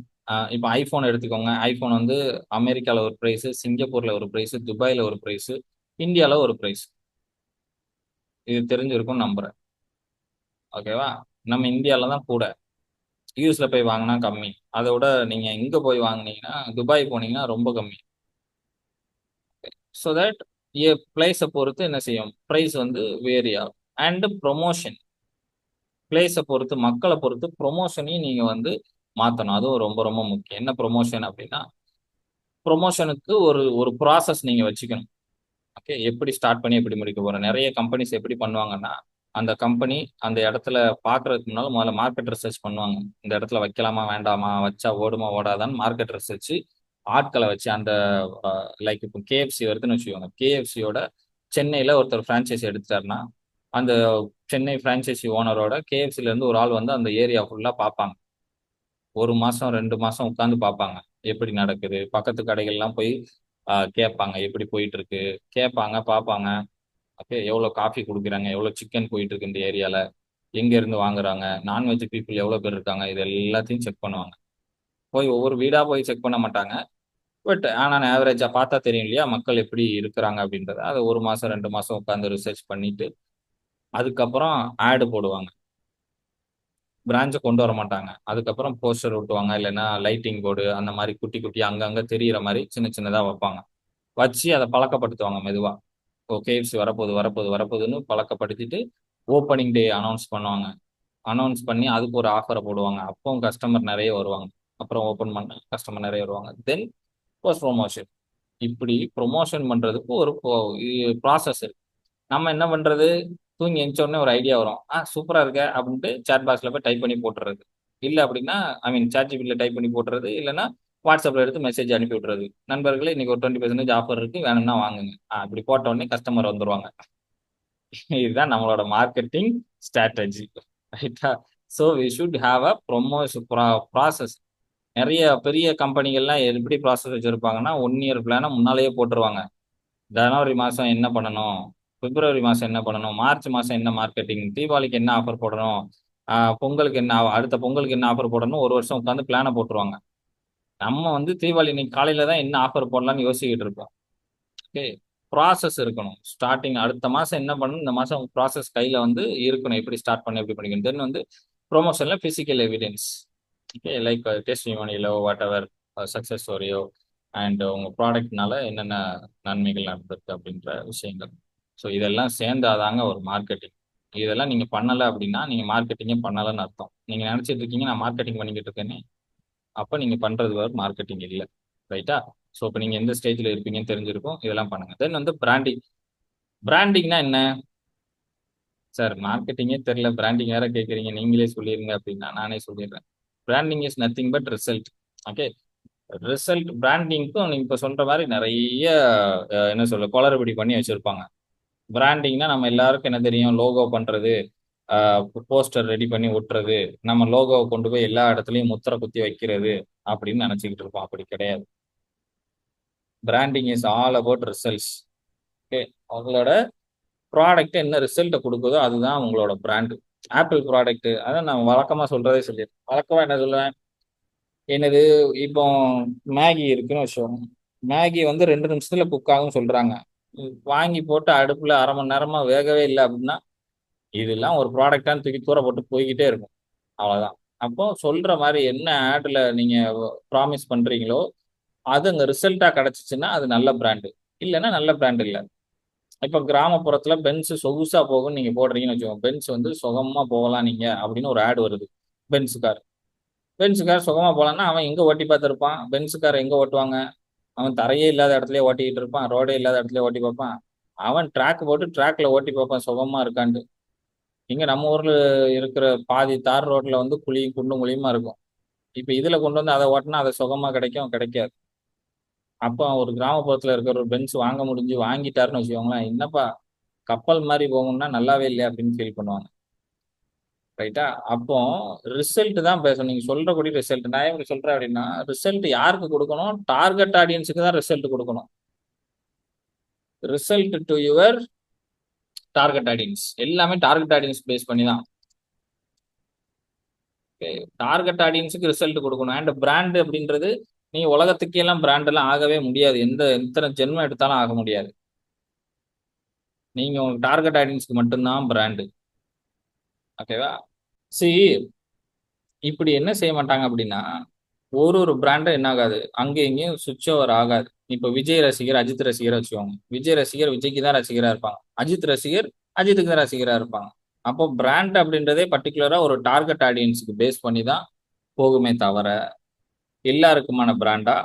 இப்போ ஐஃபோன் எடுத்துக்கோங்க. ஐஃபோன் வந்து அமெரிக்காவில் ஒரு ப்ரைஸு, சிங்கப்பூரில் ஒரு ப்ரைஸு, துபாயில் ஒரு ப்ரைஸு, இந்தியாவில் ஒரு ப்ரைஸ். இது தெரிஞ்சிருக்கும்னு நம்புகிறேன். ஓகேவா? நம்ம இந்தியாவில் தான் கூட. யூஎஸில் போய் வாங்கினா கம்மி. அதோட நீங்கள் எங்கே போய் வாங்கினீங்கன்னா துபாய் போனீங்கன்னா ரொம்ப கம்மி. ஸோ தட் பிளேஸை பொறுத்து என்ன செய்யும், ப்ரைஸ் வந்து வேரி ஆகும். அண்டு ப்ரொமோஷன், பிளேஸை பொறுத்து மக்களை பொறுத்து ப்ரொமோஷனையும் நீங்கள் வந்து மாற்றணும். அதுவும் ரொம்ப ரொம்ப முக்கியம். என்ன ப்ரொமோஷன் அப்படின்னா, ப்ரொமோஷனுக்கு ஒரு ஒரு ப்ராசஸ் நீங்கள் வச்சுக்கணும். ஓகே, எப்படி ஸ்டார்ட் பண்ணி எப்படி முடிக்க போகிறோம். நிறைய கம்பெனிஸ் எப்படி பண்ணுவாங்கன்னா, அந்த கம்பெனி அந்த இடத்துல பார்க்கறதுக்கு முன்னால் முதல்ல மார்க்கெட் ரிசர்ச் பண்ணுவாங்க. இந்த இடத்துல வைக்கலாமா வேண்டாமா, வச்சா ஓடுமா ஓடாதான்னு மார்க்கெட் ரிசர்ச் ஆட்களை வச்சு அந்த லைக் இப்போ கேஎஃப்சி வருதுன்னு வச்சுக்கோங்க. கேஎஃப்சியோட சென்னையில் ஒருத்தர் ஃப்ரான்ச்சைசி எடுத்துட்டாருன்னா அந்த சென்னை ஃப்ரான்ச்சைசி ஓனரோட கேஎஃப்சிலேருந்து ஒரு ஆள் வந்து அந்த ஏரியா ஃபுல்லாக பார்ப்பாங்க. 1 மாதம் 2 மாதம் உட்காந்து பார்ப்பாங்க எப்படி நடக்குது. பக்கத்து கடைகள்லாம் போய் கேட்பாங்க எப்படி போயிட்டு இருக்கு, கேட்பாங்க பார்ப்பாங்க. ஓகே, எவ்வளோ காஃபி கொடுக்குறாங்க, எவ்வளோ சிக்கன் போயிட்டு இருக்கு இந்த ஏரியாவில், எங்கேருந்து வாங்குறாங்க, நான்வெஜ் பீப்புள் எவ்வளோ பேர் இருக்காங்க, இது எல்லாத்தையும் செக் பண்ணுவாங்க. போய் ஒவ்வொரு வீடாக போய் செக் பண்ண மாட்டாங்க. பட் ஆனால் ஆவரேஜாக பார்த்தா தெரியும் இல்லையா மக்கள் எப்படி இருக்கிறாங்க அப்படின்றத. அதை 1 மாதம் 2 மாதம் உட்காந்து ரிசர்ச் பண்ணிட்டு அதுக்கப்புறம் ஆடு போடுவாங்க. பிரான்ச்சை கொண்டு வர மாட்டாங்க. அதுக்கப்புறம் போஸ்டர் ஒட்டுவாங்க, இல்லைன்னா லைட்டிங் போர்டு அந்த மாதிரி குட்டி குட்டி அங்கங்கே தெரியிற மாதிரி சின்ன சின்னதாக வைப்பாங்க. வச்சு அதை பழக்கப்படுத்துவாங்க மெதுவாக. ஓ, கேஎஃப்சி வரப்போகுது வரப்போகுது வரப்போகுதுன்னு பழக்கப்படுத்திட்டு ஓப்பனிங் டே அனௌன்ஸ் பண்ணுவாங்க. அனௌன்ஸ் பண்ணி அதுக்கு ஒரு ஆஃபரை போடுவாங்க. அப்போ கஸ்டமர் நிறைய வருவாங்க. அப்புறம் ஓப்பன் பண்ண கஸ்டமர் நிறைய வருவாங்க. தென் போஸ்ட் ப்ரொமோஷன். இப்படி ப்ரொமோஷன் பண்ணுறதுக்கு ஒரு ப்ராசஸ் இருக்கு. நம்ம என்ன பண்ணுறது, தூங்கி எந்த உடனே ஒரு ஐடியா வரும், சூப்பராக இருக்க அப்படின்ட்டு சேட் பாக்ஸில் போய் டைப் பண்ணி போட்டுறது. இல்லை அப்படின்னா ஐ மீன் சாட் ஜிபிடியில் டைப் பண்ணி போட்டுறது, இல்லைன்னா வாட்ஸ்அப்பில் எடுத்து மெசேஜ் அனுப்பி விட்றது. நண்பர்களே இன்னைக்கு ஒரு 20% ஆஃபர் இருக்கு, வேணும்னா வாங்குங்க. இப்படி போட்ட உடனே கஸ்டமர் வந்துருவாங்க. இதுதான் நம்மளோட மார்க்கெட்டிங் ஸ்ட்ராட்டஜி. ரைட்டா? So we should have a promotion process. நிறைய பெரிய கம்பெனிகள்லாம் எப்படி ப்ராசஸ் வச்சிருப்பாங்கன்னா 1 இயர் பிளானை முன்னாலேயே போட்டுருவாங்க. ஜனவரி மாதம் என்ன பண்ணணும், பிப்ரவரி மாதம் என்ன பண்ணணும், மார்ச் மாதம் என்ன மார்க்கெட்டிங், தீபாவளிக்கு என்ன ஆஃபர் போடணும், பொங்கலுக்கு என்ன, அடுத்த பொங்கலுக்கு என்ன ஆஃபர் போடணும், ஒரு வருஷம் உட்காந்து பிளானை போட்டுருவாங்க. நம்ம வந்து தீபாவளி இன்னைக்கு காலையில தான் என்ன ஆஃபர் போடலாம்னு யோசிக்கிட்டு இருப்போம். ஓகே, ப்ராசஸ் இருக்கணும். ஸ்டார்டிங் அடுத்த மாதம் என்ன பண்ணணும், இந்த மாதம் ப்ராசஸ் கையில் வந்து இருக்கணும். எப்படி ஸ்டார்ட் பண்ண எப்படி பண்ணிக்கணும். தென் வந்து ப்ரொமோஷனில் ஃபிசிக்கல் எவிடன்ஸ். ஓகே, லைக் டெஸ்டிமோனியலோ வாட் எவர் சக்ஸஸ் ஸ்டோரியோ அண்ட் உங்கள் ப்ராடக்ட்னால என்னென்ன நன்மைகள் நடந்திருக்கு அப்படின்ற விஷயங்கள். ஸோ இதெல்லாம் சேர்ந்தாதாங்க ஒரு மார்க்கெட்டிங். இதெல்லாம் நீங்கள் பண்ணலை அப்படின்னா நீங்கள் மார்க்கெட்டிங்கே பண்ணலைன்னு அர்த்தம். நீங்கள் நினச்சிட்டு இருக்கீங்க நான் மார்க்கெட்டிங் பண்ணிக்கிட்டு இருக்கேன்னு, அப்போ நீங்கள் பண்ணுறது வேறு, மார்க்கெட்டிங் இல்லை. ரைட்டா? ஸோ இப்போ நீங்கள் எந்த ஸ்டேஜில் இருப்பீங்கன்னு தெரிஞ்சிருக்கும். இதெல்லாம் பண்ணுங்கள். தென் வந்து பிராண்டிங். பிராண்டிங்னா என்ன சார், மார்க்கெட்டிங்கே தெரியல பிராண்டிங் வேற கேட்குறீங்க, நீங்களே சொல்லிடுங்க அப்படின்னா நானே சொல்லிடுறேன். Branding is nothing but result. Okay, result பிராண்டிங்க்கும் நீங்க இப்போ சொல்ற மாதிரி நிறைய என்ன சொல்ல குளறுபடி பண்ணி வச்சிருப்பாங்க. பிராண்டிங்னா நம்ம எல்லாருக்கும் என்ன தெரியும், லோகோ பண்றது, போஸ்டர் ரெடி பண்ணி ஒட்டுறது, நம்ம லோகோவை கொண்டு போய் எல்லா இடத்துலையும் முத்திரை குத்தி வைக்கிறது அப்படின்னு நினைச்சுக்கிட்டு இருப்போம். அப்படி கிடையாது. Branding is all about results. Okay, அவங்களோட ப்ராடக்ட் என்ன ரிசல்ட்டை கொடுக்குதோ அதுதான் உங்களோட பிராண்டு. ஆப்பிள் ப்ராடக்ட் அதான் நான் வழக்கமாக சொல்றதே சொல்லிடுறேன். வழக்கமாக என்ன சொல்லுவேன், என்னது இப்போ மேகி இருக்குன்னு வச்சோம். மேகி வந்து 2 நிமிஷத்துல குக் ஆகும் சொல்றாங்க. வாங்கி போட்டு அடுப்புல 1/2 மணி நேரமா வேகவே இல்லை அப்படின்னா இதெல்லாம் ஒரு ப்ராடக்டான்னு தூக்கி தூர போட்டு போய்கிட்டே இருக்கும். அவ்வளவுதான். அப்போ சொல்ற மாதிரி என்ன ஆட்ல நீங்க ப்ராமிஸ் பண்றீங்களோ அது அங்க ரிசல்ட்டா கிடைச்சிச்சுன்னா அது நல்ல பிராண்டு. இல்லைன்னா நல்ல பிராண்ட் இல்ல. இப்ப கிராமப்புறத்துல பென்ஸ் சொகுசா போகும்னு நீங்க போடுறீங்கன்னு வச்சுக்கோங்க. பென்ஸ் வந்து சுகமா போகலாம் நீங்க அப்படின்னு ஒரு ஆட் வருது. Benz car. பென்ஸ் கார் சுகமா போலான்னா அவன் எங்க ஓட்டி பார்த்திருப்பான்? பென்ஸ் கார் எங்க ஓட்டுவாங்க? அவன் தரையே இல்லாத இடத்துலயே ஓட்டிக்கிட்டு இருப்பான். ரோடே இல்லாத இடத்துலயே ஓட்டி பார்ப்பான். அவன் ட்ராக் போட்டு ட்ராக்ல ஓட்டி பார்ப்பான் சுகமா இருக்கான்ட்டு. இங்க நம்ம ஊர்ல இருக்கிற பாதி தார் ரோட்ல வந்து குழியும் குண்டும் குழியுமா இருக்கும். இப்ப இதுல கொண்டு வந்து அதை ஓட்டினா அதை சுகமா கிடைக்கும் கிடைக்காது. அப்போ ஒரு கிராமப்புறத்துல இருக்கிற ஒரு பென்ஸ் வாங்க முடிஞ்சு வாங்கிட்டாருன்னு வச்சுக்கோங்களேன், என்னப்பா கப்பல் மாதிரி போகணும்னா நல்லாவே இல்லையா அப்படின்னு ஃபீல் பண்ணுவாங்க. ரைட்டா? அப்போ ரிசல்ட் தான் பேசணும். நீங்க சொல்றபடி ரிசல்ட். நான் ஏன் இப்படி சொல்றேன் அப்படின்னா, ரிசல்ட் யாருக்கு கொடுக்கணும்? டார்கெட் ஆடியன்ஸுக்கு தான் ரிசல்ட் கொடுக்கணும். Result to your target audience. எல்லாமே டார்கெட் ஆடியன்ஸ் பேஸ் பண்ணி தான். டார்கெட் ஆடியன்ஸுக்கு ரிசல்ட் கொடுக்கணும். அண்ட் பிராண்ட் அப்படின்றது நீங்க உலகத்துக்கே எல்லாம் பிராண்ட் எல்லாம் ஆகவே முடியாது. எத்தனை ஜென்மம் எடுத்தாலும் ஆக முடியாது. நீங்க உங்க டார்கெட் ஆடியன்ஸ்க்கு மட்டும்தான் பிராண்டு. ஓகேவா? சி இப்படி என்ன செய்ய மாட்டாங்க அப்படின்னா ஒரு பிராண்டும் என்ன ஆகாது அங்கே இங்கேயும் சுவிட்ச் ஓவர் ஆகாது. இப்ப விஜய் ரசிகர் அஜித் ரசிகர் வச்சுக்கோங்க. விஜய் ரசிகர் விஜய்க்கு தான் ரசிகரா இருப்பாங்க. அஜித் ரசிகர் அஜித்துக்கு தான் ரசிகரா இருப்பாங்க. அப்போ பிராண்ட் அப்படின்றதே பர்டிகுலரா ஒரு டார்கெட் ஆடியன்ஸுக்கு பேஸ் பண்ணி தான் போகுமே தவிர எல்லாருக்குமான பிராண்டா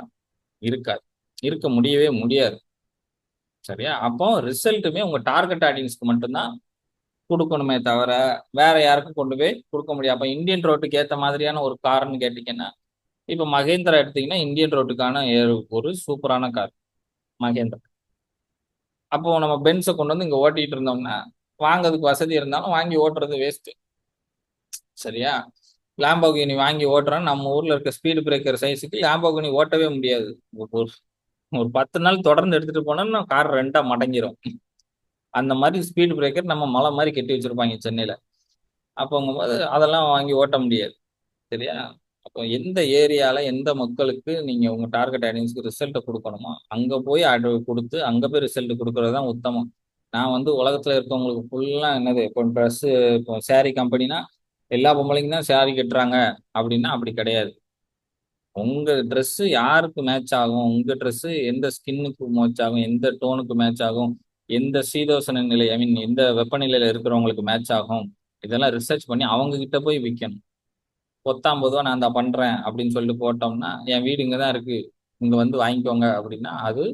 இருக்காது. இருக்க முடியவே முடியாது. சரியா? அப்போ ரிசல்ட்டுமே உங்க டார்கெட் ஆடியன்ஸ்க்கு மட்டும்தான் கொடுக்கணுமே தவிர வேற யாருக்கும் கொண்டு போய் கொடுக்க முடியாது. அப்ப இந்தியன் ரோட்டுக்கு ஏத்த மாதிரியான ஒரு கார்னு கேட்டீங்கன்னா இப்ப மகேந்திரா எடுத்தீங்கன்னா இந்தியன் ரோட்டுக்கான ஒரு சூப்பரான கார் மகேந்திரா. அப்போ நம்ம பென்ஸை கொண்டு வந்து இங்க ஓட்டிட்டு இருந்தோம்னா வாங்குறதுக்கு வசதி இருந்தாலும் வாங்கி ஓட்டுறது வேஸ்ட். சரியா? லாம்போகினி வாங்கி ஓட்டுறோம் நம்ம ஊர்ல இருக்க ஸ்பீடு பிரேக்கர் சைஸுக்கு லாம்போகினி ஓட்டவே முடியாது. ஒரு ஒரு 10 நாள் தொடர்ந்து எடுத்துட்டு போனோம்னா கார் ரெண்டா மடங்கிரும். அந்த மாதிரி ஸ்பீடு பிரேக்கர் நம்ம மலை மாதிரி கட்டி வச்சிருப்பாங்க சென்னையில. அப்போங்கும்போது அதெல்லாம் வாங்கி ஓட்ட முடியாது. சரியா? அப்போ எந்த ஏரியால எந்த மக்களுக்கு நீங்க உங்க டார்கெட் ஆடியன்ஸ்க்கு ரிசல்ட் கொடுக்கணுமோ அங்க போய் கொடுத்து அங்க போய் ரிசல்ட் கொடுக்கறது தான் உத்தமம். நான் வந்து உலகத்துல இருக்கவங்களுக்கு ஃபுல்லா என்னது இப்போ ட்ரெஸ் இப்போ saree கம்பெனினா எல்லா பொம்பளைக்கும் தான் saree கட்டுறாங்க அப்படின்னா அப்படி கிடையாது. உங்க Dress யாருக்கு மேட்ச் ஆகும்? உங்க Dress எந்த ஸ்கின்னுக்கு மேட்ச் ஆகும்? எந்த டோனுக்கு மேட்ச் ஆகும்? எந்த சீதோஷண நிலை ஐ மீன் எந்த வெப்பநிலையில இருக்கிறவங்களுக்கு மேட்ச் ஆகும்? இதெல்லாம் ரிசர்ச் பண்ணி அவங்க கிட்ட போய் விற்கணும். 10 50 நான் தான் பண்றேன் அப்படின்னு சொல்லிட்டு போட்டோம்னா என் வீடு இங்க தான் இருக்கு, இங்க வந்து வாங்கிக்கோங்க அப்படின்னா அது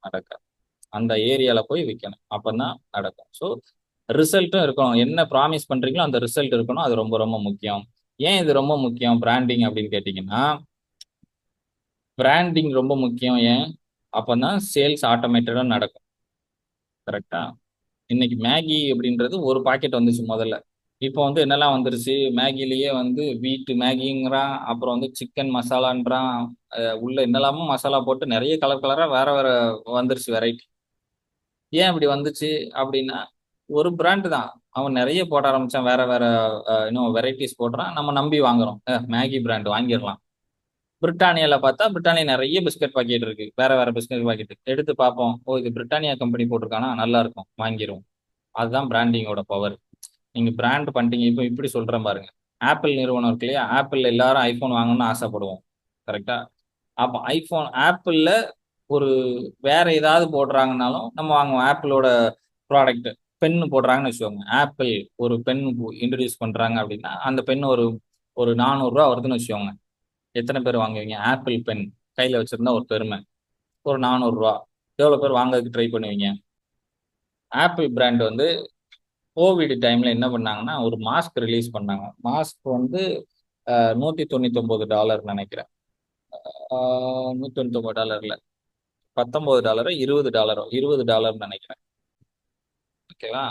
நடக்காது. அந்த ஏரியால போய் விற்கணும். அப்பதான் நடக்கும். ஸோ ரிசல்ட்டும் இருக்கணும். என்ன ப்ராமிஸ் பண்றீங்களோ அந்த ரிசல்ட் இருக்கணும். அது ரொம்ப ரொம்ப முக்கியம். ஏன் இது ரொம்ப முக்கியம் பிராண்டிங் அப்படின்னு கேட்டீங்கன்னா, பிராண்டிங் ரொம்ப முக்கியம். ஏன்? அப்பதான் சேல்ஸ் ஆட்டோமேட்டடா நடக்கும். கரெக்டா? இன்னைக்கு மேகி அப்படின்றது ஒரு பாக்கெட் வந்துச்சு முதல்ல. இப்போ வந்து என்னெல்லாம் வந்துருச்சு மேகிலேயே வந்து வீட்டு மேகிங்கிறான், அப்புறம் வந்து சிக்கன் மசாலான்றான், உள்ள என்னெல்லாமோ மசாலா போட்டு நிறைய கலர் கலரா வேற வேற வந்துருச்சு வெரைட்டி. ஏன் இப்படி வந்துச்சு அப்படின்னா ஒரு பிராண்டு தான். அவன் நிறைய போட ஆரம்பிச்சான். வேற வேற இன்னும் வெரைட்டிஸ் போடுறான். நம்ம நம்பி வாங்குறோம். மேகி பிராண்ட் வாங்கிடலாம். பிரிட்டானியால பார்த்தா பிரிட்டானியா நிறைய பிஸ்கட் பாக்கெட் இருக்கு. வேற வேற பிஸ்கட் பாக்கெட் எடுத்து பார்ப்போம். ஓ இது பிரிட்டானியா கம்பெனி போட்டிருக்கானா நல்லா இருக்கும் வாங்கிரும். அதுதான் பிராண்டிங்கோட பவர். நீங்க பிராண்ட் பண்ணிட்டீங்க. இப்போ இப்படி சொல்றேன் பாருங்க. ஆப்பிள் நிறுவனம் இருக்கு இல்லையா? ஆப்பிள் எல்லாரும் ஐபோன் வாங்கணும்னு ஆசைப்படுவோம். கரெக்டா? அப்ப ஐபோன் ஆப்பிள்ல ஒரு வேற ஏதாவது போடுறாங்கனாலும் நம்ம வாங்குவோம். ஆப்பிளோட ப்ராடக்ட் பென்னு போடுறாங்கன்னு வச்சுக்கோங்க. ஆப்பிள் ஒரு பென் இன்ட்ரடியூஸ் பண்றாங்க அப்படின்னா அந்த பென் ஒரு ஒரு 400 ரூபா வருதுன்னு வச்சுக்கோங்க. எத்தனை பேர் வாங்குவீங்க? ஆப்பிள் பென் கையில வச்சிருந்தா ஒரு பெருமை. ஒரு 400 ரூபா. எவ்வளவு பேர் வாங்குறதுக்கு ட்ரை பண்ணுவீங்க? ஆப்பிள் பிராண்ட் வந்து கோவிட் டைம்ல என்ன பண்ணாங்கன்னா ஒரு மாஸ்க் ரிலீஸ் பண்ணாங்க. மாஸ்க் வந்து $199 நினைக்கிறேன். $199 $19 $20 நினைக்கிறேன். ஓகேவா?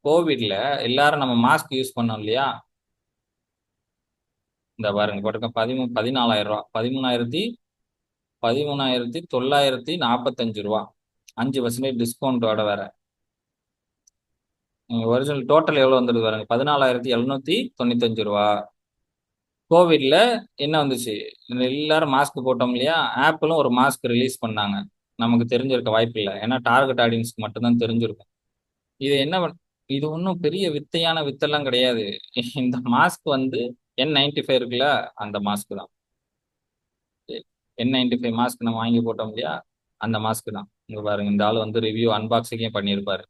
கோவிட்ல எல்லாரும் நம்ம மாஸ்க் யூஸ் பண்ணோம் இல்லையா? இந்த பாருங்க போட்டிருக்க 14,000 ரூபா 13,945 ரூபா 5% டிஸ்கவுண்டோட வேற. ஒரிஜினல் டோட்டல் எவ்வளவு வந்துருக்கு பாருங்க 14,795 ரூபா. கோவிட்ல என்ன வந்துச்சு? எல்லாரும் மாஸ்க் போட்டோம் இல்லையா? ஆப்பிளும் ஒரு மாஸ்க் ரிலீஸ் பண்ணாங்க. நமக்கு தெரிஞ்சிருக்க வாய்ப்பு இல்லை. ஏன்னா டார்கெட் ஆடியன்ஸ்க்கு மட்டும்தான் தெரிஞ்சிருக்கும். இது என்ன இது ஒன்றும் பெரிய வித்தையான வித்தெல்லாம் கிடையாது. இந்த மாஸ்க் வந்து N95 இருக்குல்ல, அந்த மாஸ்க் தான். N95 மாஸ்க் நம்ம வாங்கி போட்டோம் இல்லையா, அந்த மாஸ்க் தான். இங்க பாருங்க, இந்த ஆள் வந்து ரிவ்யூ அன்பாக்சிங்கே பண்ணியிருப்பாரு.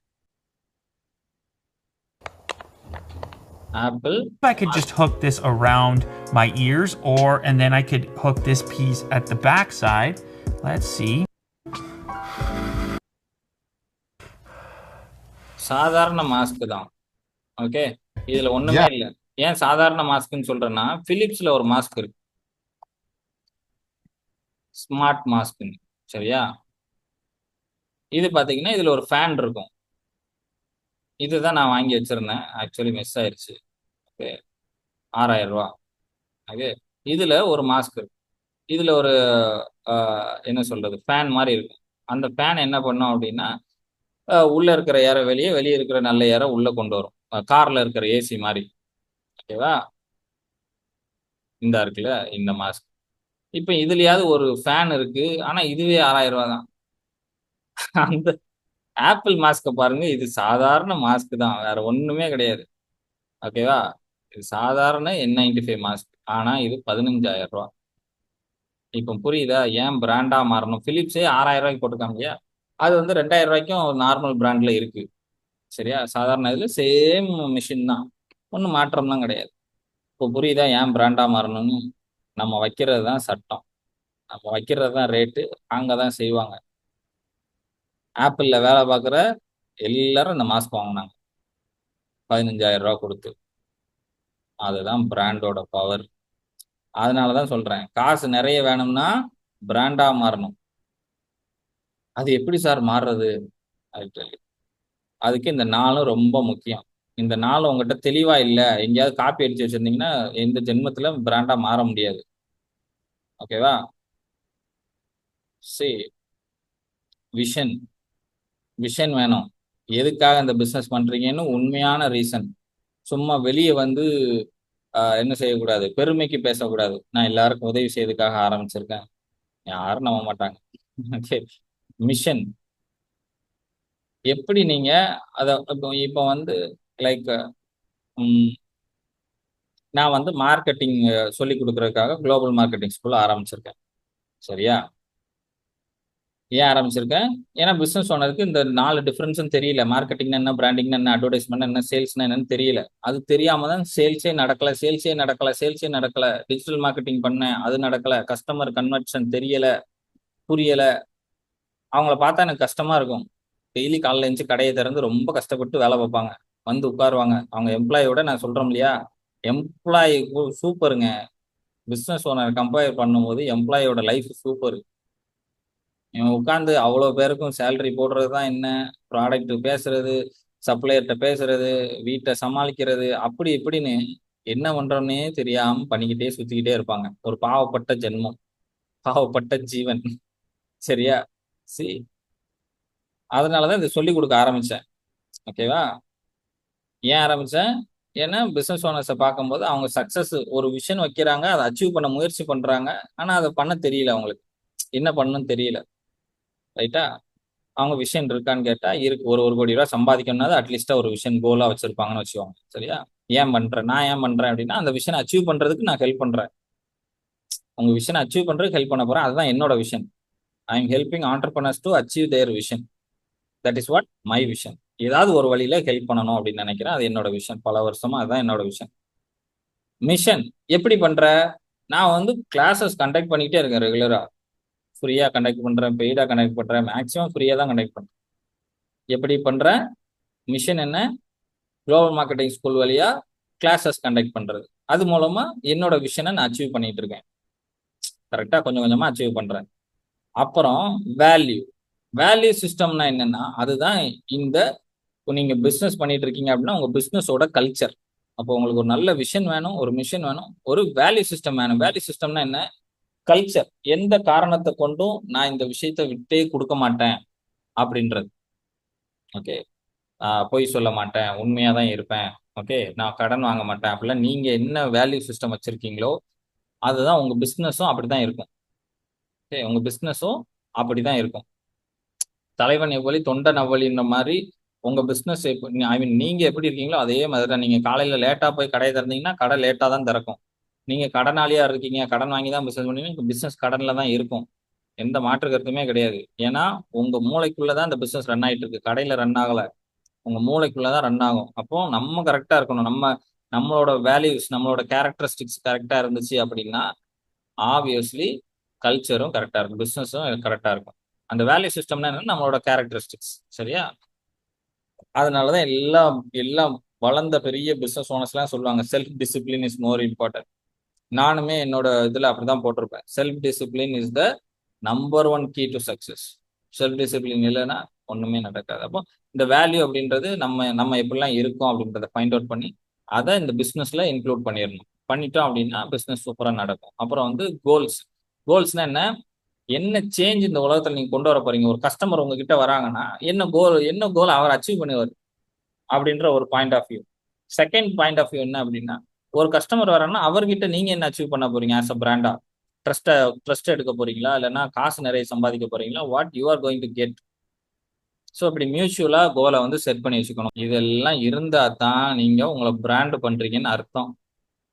Apple I could just hook this around my ears, and then I could hook this piece at the back side. Let's see. சாதாரண மாஸ்க் தான். ஓகே, இதுல ஒண்ணுமே இல்ல. ஏன் சாதாரண மாஸ்க்னு சொல்றேன்னா, பிலிப்ஸ்ல ஒரு மாஸ்க் இருக்கு, ஸ்மார்ட் மாஸ்க்னு. சரியா? இது பாத்தீங்கன்னா இதுல ஒரு ஃபேன் இருக்கும். இதுதான் நான் வாங்கி வச்சிருந்தேன், ஆக்சுவலி மிஸ் ஆயிருச்சு. ஓகே, 6000 ரூபா. ஓகே, இதுல ஒரு மாஸ்க் இருக்கு. இதுல ஒரு என்ன சொல்றது, ஃபேன் மாதிரி இருக்கும். அந்த ஃபேன் என்ன பண்ணும் அப்படின்னா, உள்ள இருக்கிற ஏர வெளியே, வெளியே இருக்கிற நல்ல ஏர உள்ள கொண்டு வரும். கார்ல இருக்கிற ஏசி மாதிரி. ஓகேவா? இந்த இருக்குல்ல, இந்த மாஸ்க். இப்ப இதுலயாவது ஒரு ஃபேன் இருக்கு, ஆனா இதுவே 6000 ரூபா தான். அந்த ஆப்பிள் மாஸ்க பாருங்க, இது சாதாரண மாஸ்க் தான், வேற ஒண்ணுமே கிடையாது. ஓகேவா? இது சாதாரண N95 மாஸ்க், ஆனா இது 15000 ரூபா. இப்ப புரியுதா ஏன் பிராண்டா மாறணும்? பிலிப்ஸே 6000 ரூபாய்க்கு போட்டுருக்காங்க இல்லையா, அது வந்து 2000 ரூபாய்க்கும் நார்மல் பிராண்ட்ல இருக்கு. சரியா? சாதாரண இதுல சேம் மிஷின் தான், ஒன்றும் மாற்றம்லாம் கிடையாது. இப்போ புரியுதா ஏன் பிராண்டா மாறணும்னு? நம்ம வைக்கிறது தான் சட்டம், நம்ம வைக்கிறது தான் ரேட்டு, அங்கதான் செய்வாங்க. ஆப்பிள்ல வேலை பார்க்குற எல்லாரும் இந்த மாஸ்க் வாங்கினாங்க 15000 ரூபா கொடுத்து. அதுதான் பிராண்டோட பவர். அதனாலதான் சொல்றேன், காசு நிறைய வேணும்னா பிராண்டா மாறணும். அது எப்படி சார் மாறுறது? அதுக்கு இந்த நாளும் ரொம்ப முக்கியம். இந்த நாள் உங்ககிட்ட தெளிவா இல்ல, எங்கேயாவது காப்பி அடிச்சு வச்சிருந்தீங்கன்னா எந்த ஜென்மத்துல பிராண்டா மாற முடியாது. ஓகேவா? சி விஷன், விஷன் வேணும். எதுக்காக இந்த பிசினஸ் பண்றீங்கன்னு உண்மையான ரீசன். சும்மா வெளியே வந்து என்ன செய்யக்கூடாது, பெருமைக்கு பேசக்கூடாது. நான் எல்லாருக்கும் உதவி செய்யறதுக்காக ஆரம்பிச்சிருக்கேன், யாரும் நம்ப மாட்டாங்க. மிஷன் எப்படி நீங்க அத இப்போ வந்து லைக் நான் வந்து மார்க்கெட்டிங் சொல்லி கொடுக்கறதுக்காக குளோபல் மார்க்கெட்டிங் ஸ்கூல் ஆரம்பிச்சிருக்கேன். சரியா? ஏன் ஆரம்பிச்சிருக்கேன்? ஏன்னா பிசினஸ் ஓனருக்கு இந்த 4 டிஃபரன்ஸும் தெரியல. மார்க்கெட்டிங் என்ன, பிராண்டிங் என்ன, அட்வர்டைஸ்மெண்ட் என்ன, சேல்ஸ்னா என்னன்னு தெரியல. அது தெரியாம தான் சேல்ஸே நடக்கல, சேல்ஸே நடக்கல, சேல்ஸே நடக்கல. டிஜிட்டல் மார்க்கெட்டிங் பண்ணேன், அது நடக்கல. கஸ்டமர் கன்வர்ஷன் தெரியல, புரியல. அவங்கள பார்த்தா எனக்கு கஷ்டமா இருக்கும். டெய்லி காலைல எழுந்துச்சு கடையை திறந்து ரொம்ப கஷ்டப்பட்டு வேலை பார்ப்பாங்க, வந்து உட்காருவாங்க. அவங்க எம்ப்ளாயோட நான் சொல்றோம் இல்லையா, எம்ப்ளாயி சூப்பருங்க. பிசினஸ் ஓனர் கம்பேர் பண்ணும்போது எம்ப்ளாயோட லைஃப் சூப்பர். இவன் உட்காந்து அவ்வளோ பேருக்கும் சேலரி போடுறது தான் என்ன, ப்ராடக்ட் பேசுறது, சப்ளையர்கிட்ட பேசுறது, வீட்டை சமாளிக்கிறது, அப்படி இப்படின்னு என்ன பண்றோம்னே தெரியாம பண்ணிக்கிட்டே சுத்திக்கிட்டே இருப்பாங்க. ஒரு பாவப்பட்ட ஜென்மம், பாவப்பட்ட ஜீவன். சரியா? சி அதனாலதான் இதை சொல்லி கொடுக்க ஆரம்பிச்சேன். ஓகேவா? ஏன் ஆரம்பிச்சேன்? ஏன்னா பிசினஸ் ஓனர்ஸை பார்க்கும்போது அவங்க சக்சஸ் ஒரு விஷன் வைக்கிறாங்க, அதை அச்சீவ் பண்ண முயற்சி பண்றாங்க, ஆனா அதை பண்ண தெரியல, அவங்களுக்கு என்ன பண்ணணும்னு தெரியல. ரைட்டா? அவங்க விஷன் இருக்கான்னு கேட்டா இருக்கு. ஒரு கோடி ரூபாய் சம்பாதிக்கணும்னா அட்லீஸ்டா ஒரு விஷன் கோலா வச்சிருப்பாங்கன்னு வச்சுக்கோங்க. சரியா? நான் ஏன் பண்றேன் அப்படின்னா, அந்த விஷனை அச்சீவ் பண்றதுக்கு நான் ஹெல்ப் பண்றேன். உங்க விஷனை அச்சீவ் பண்றதுக்கு ஹெல்ப் பண்ண போறேன், அதுதான் என்னோட vision. I am helping entrepreneurs to achieve their vision. That is what my vision. ஏதாவது ஒரு வழியில ஹெல்ப் பண்ணணும் அப்படின்னு நினைக்கிறேன், அது என்னோட விஷன். பல வருஷமா அதுதான் என்னோட விஷன். மிஷன் எப்படி பண்ற? நான் வந்து கிளாஸஸ் கண்டக்ட் பண்ணிக்கிட்டே இருக்கேன் ரெகுலரா. ஃப்ரீயா கண்டக்ட் பண்றேன், பெய்டா கண்டக்ட் பண்றேன், மேக்ஸிமம் ஃப்ரீயா தான் கண்டக்ட் பண்றேன். எப்படி பண்றேன்? மிஷன் என்ன? குளோபல் மார்க்கெட்டிங் ஸ்கூல் வழியா கிளாஸஸ் கண்டக்ட் பண்றது. அது மூலமா என்னோட விஷனை நான் அச்சீவ் பண்ணிட்டு இருக்கேன். கரெக்டா? கொஞ்சம் கொஞ்சமா அச்சீவ் பண்றேன். அப்புறம் வேல்யூ. வேல்யூ சிஸ்டம்னா என்னன்னா, அதுதான் இந்த நீங்க பிசினஸ் பண்ணிட்டு இருக்கீங்க அப்படின்னா உங்க பிசினஸோட கல்ச்சர். அப்போ உங்களுக்கு ஒரு நல்ல விஷன் வேணும், ஒரு மிஷன் வேணும், ஒரு வேல்யூ சிஸ்டம் வேணும். வேல்யூ சிஸ்டம்னா என்ன? கல்ச்சர். எந்த காரணத்தை கொண்டும் நான் இந்த விஷயத்தை விட்டே கொடுக்க மாட்டேன் அப்படின்றது. ஓகே, பொய் சொல்ல மாட்டேன், உண்மையா தான் இருப்பேன். ஓகே, நான் கடன் வாங்க மாட்டேன். அப்படிலாம் நீங்க என்ன வேல்யூ சிஸ்டம் வச்சிருக்கீங்களோ அதுதான் உங்க பிசினஸும் அப்படிதான் இருக்கும். ஓகே, உங்க பிசினஸும் அப்படிதான் இருக்கும். தலைவன் எவ்வளி தொண்டன் அவ்வளின்ற மாதிரி உங்க பிசினஸ் ஐ மீன் நீங்க எப்படி இருக்கீங்களோ அதே மாதிரி தான். நீங்க காலையில லேட்டா போய் கடையை திறந்தீங்கன்னா கடை லேட்டா தான் திறக்கும். நீங்க கடனாளியா இருக்கீங்க, கடன் வாங்கி தான் பிசினஸ் பண்ணுவீங்க, பிசினஸ் கடன்ல தான் இருக்கும். எந்த மாற்று கருத்துமே கிடையாது. ஏன்னா உங்க மூளைக்குள்ளதான் இந்த பிசினஸ் ரன் ஆயிட்டு இருக்கு, கடையில ரன் ஆகல. உங்க மூளைக்குள்ளதான் ரன் ஆகும். அப்போ நம்ம கரெக்டா இருக்கணும். நம்மளோட வேல்யூஸ், நம்மளோட கேரக்டரிஸ்டிக்ஸ் கரெக்டா இருந்துச்சு அப்படின்னா ஆப்வியஸ்லி கல்ச்சரும் கரெக்டா இருக்கும், பிசினஸும் கரெக்டா இருக்கும். அந்த வேல்யூ சிஸ்டம்னா என்னன்னா நம்மளோட கேரக்டரிஸ்டிக்ஸ். சரியா? அதனாலதான் எல்லாம் எல்லாம் வளர்ந்த பெரிய பிசினஸ் ஓனர்ஸ்லாம் சொல்லுவாங்க self discipline is more important. நானுமே என்னோட இதுல அப்படிதான் போட்டிருப்பேன். Self discipline is the number one key to success. Self discipline இல்லைன்னா ஒண்ணுமே நடக்காது. அப்போ இந்த வேல்யூ அப்படின்றது நம்ம நம்ம எப்படிலாம் இருக்கோம் அப்படின்றத ஃபைண்ட் அவுட் பண்ணி அதை இந்த பிசினஸ்ல இன்க்ளூட் பண்ணிடணும். பண்ணிட்டோம் அப்படின்னா பிசினஸ் சூப்பரா நடக்கும். அப்புறம் வந்து கோல்ஸ். கோல்ஸ்னா என்ன சேஞ்ச் இந்த உலகத்துல நீங்க கொண்டு வர போறீங்க? ஒரு கஸ்டமர் உங்ககிட்ட வராங்கன்னா என்ன கோல் அவர் அச்சீவ் பண்ணுவார் அப்படின்ற ஒரு point of view. Second point of view என்ன அப்படின்னா, ஒரு கஸ்டமர் வராங்கன்னா அவர்கிட்ட நீங்க என்ன அச்சீவ் பண்ண போறீங்க ஆஸ் அ பிராண்டா? ட்ரஸ்ட் எடுக்க போறீங்களா, இல்லைன்னா காசு நிறைய சம்பாதிக்க போறீங்களா? What you are going to get. So இப்படி மியூச்சுவலா கோலை வந்து செட் பண்ணி வச்சுக்கணும். இதெல்லாம் இருந்தா தான் நீங்க உங்களை பிராண்ட் பண்றீங்கன்னு அர்த்தம்.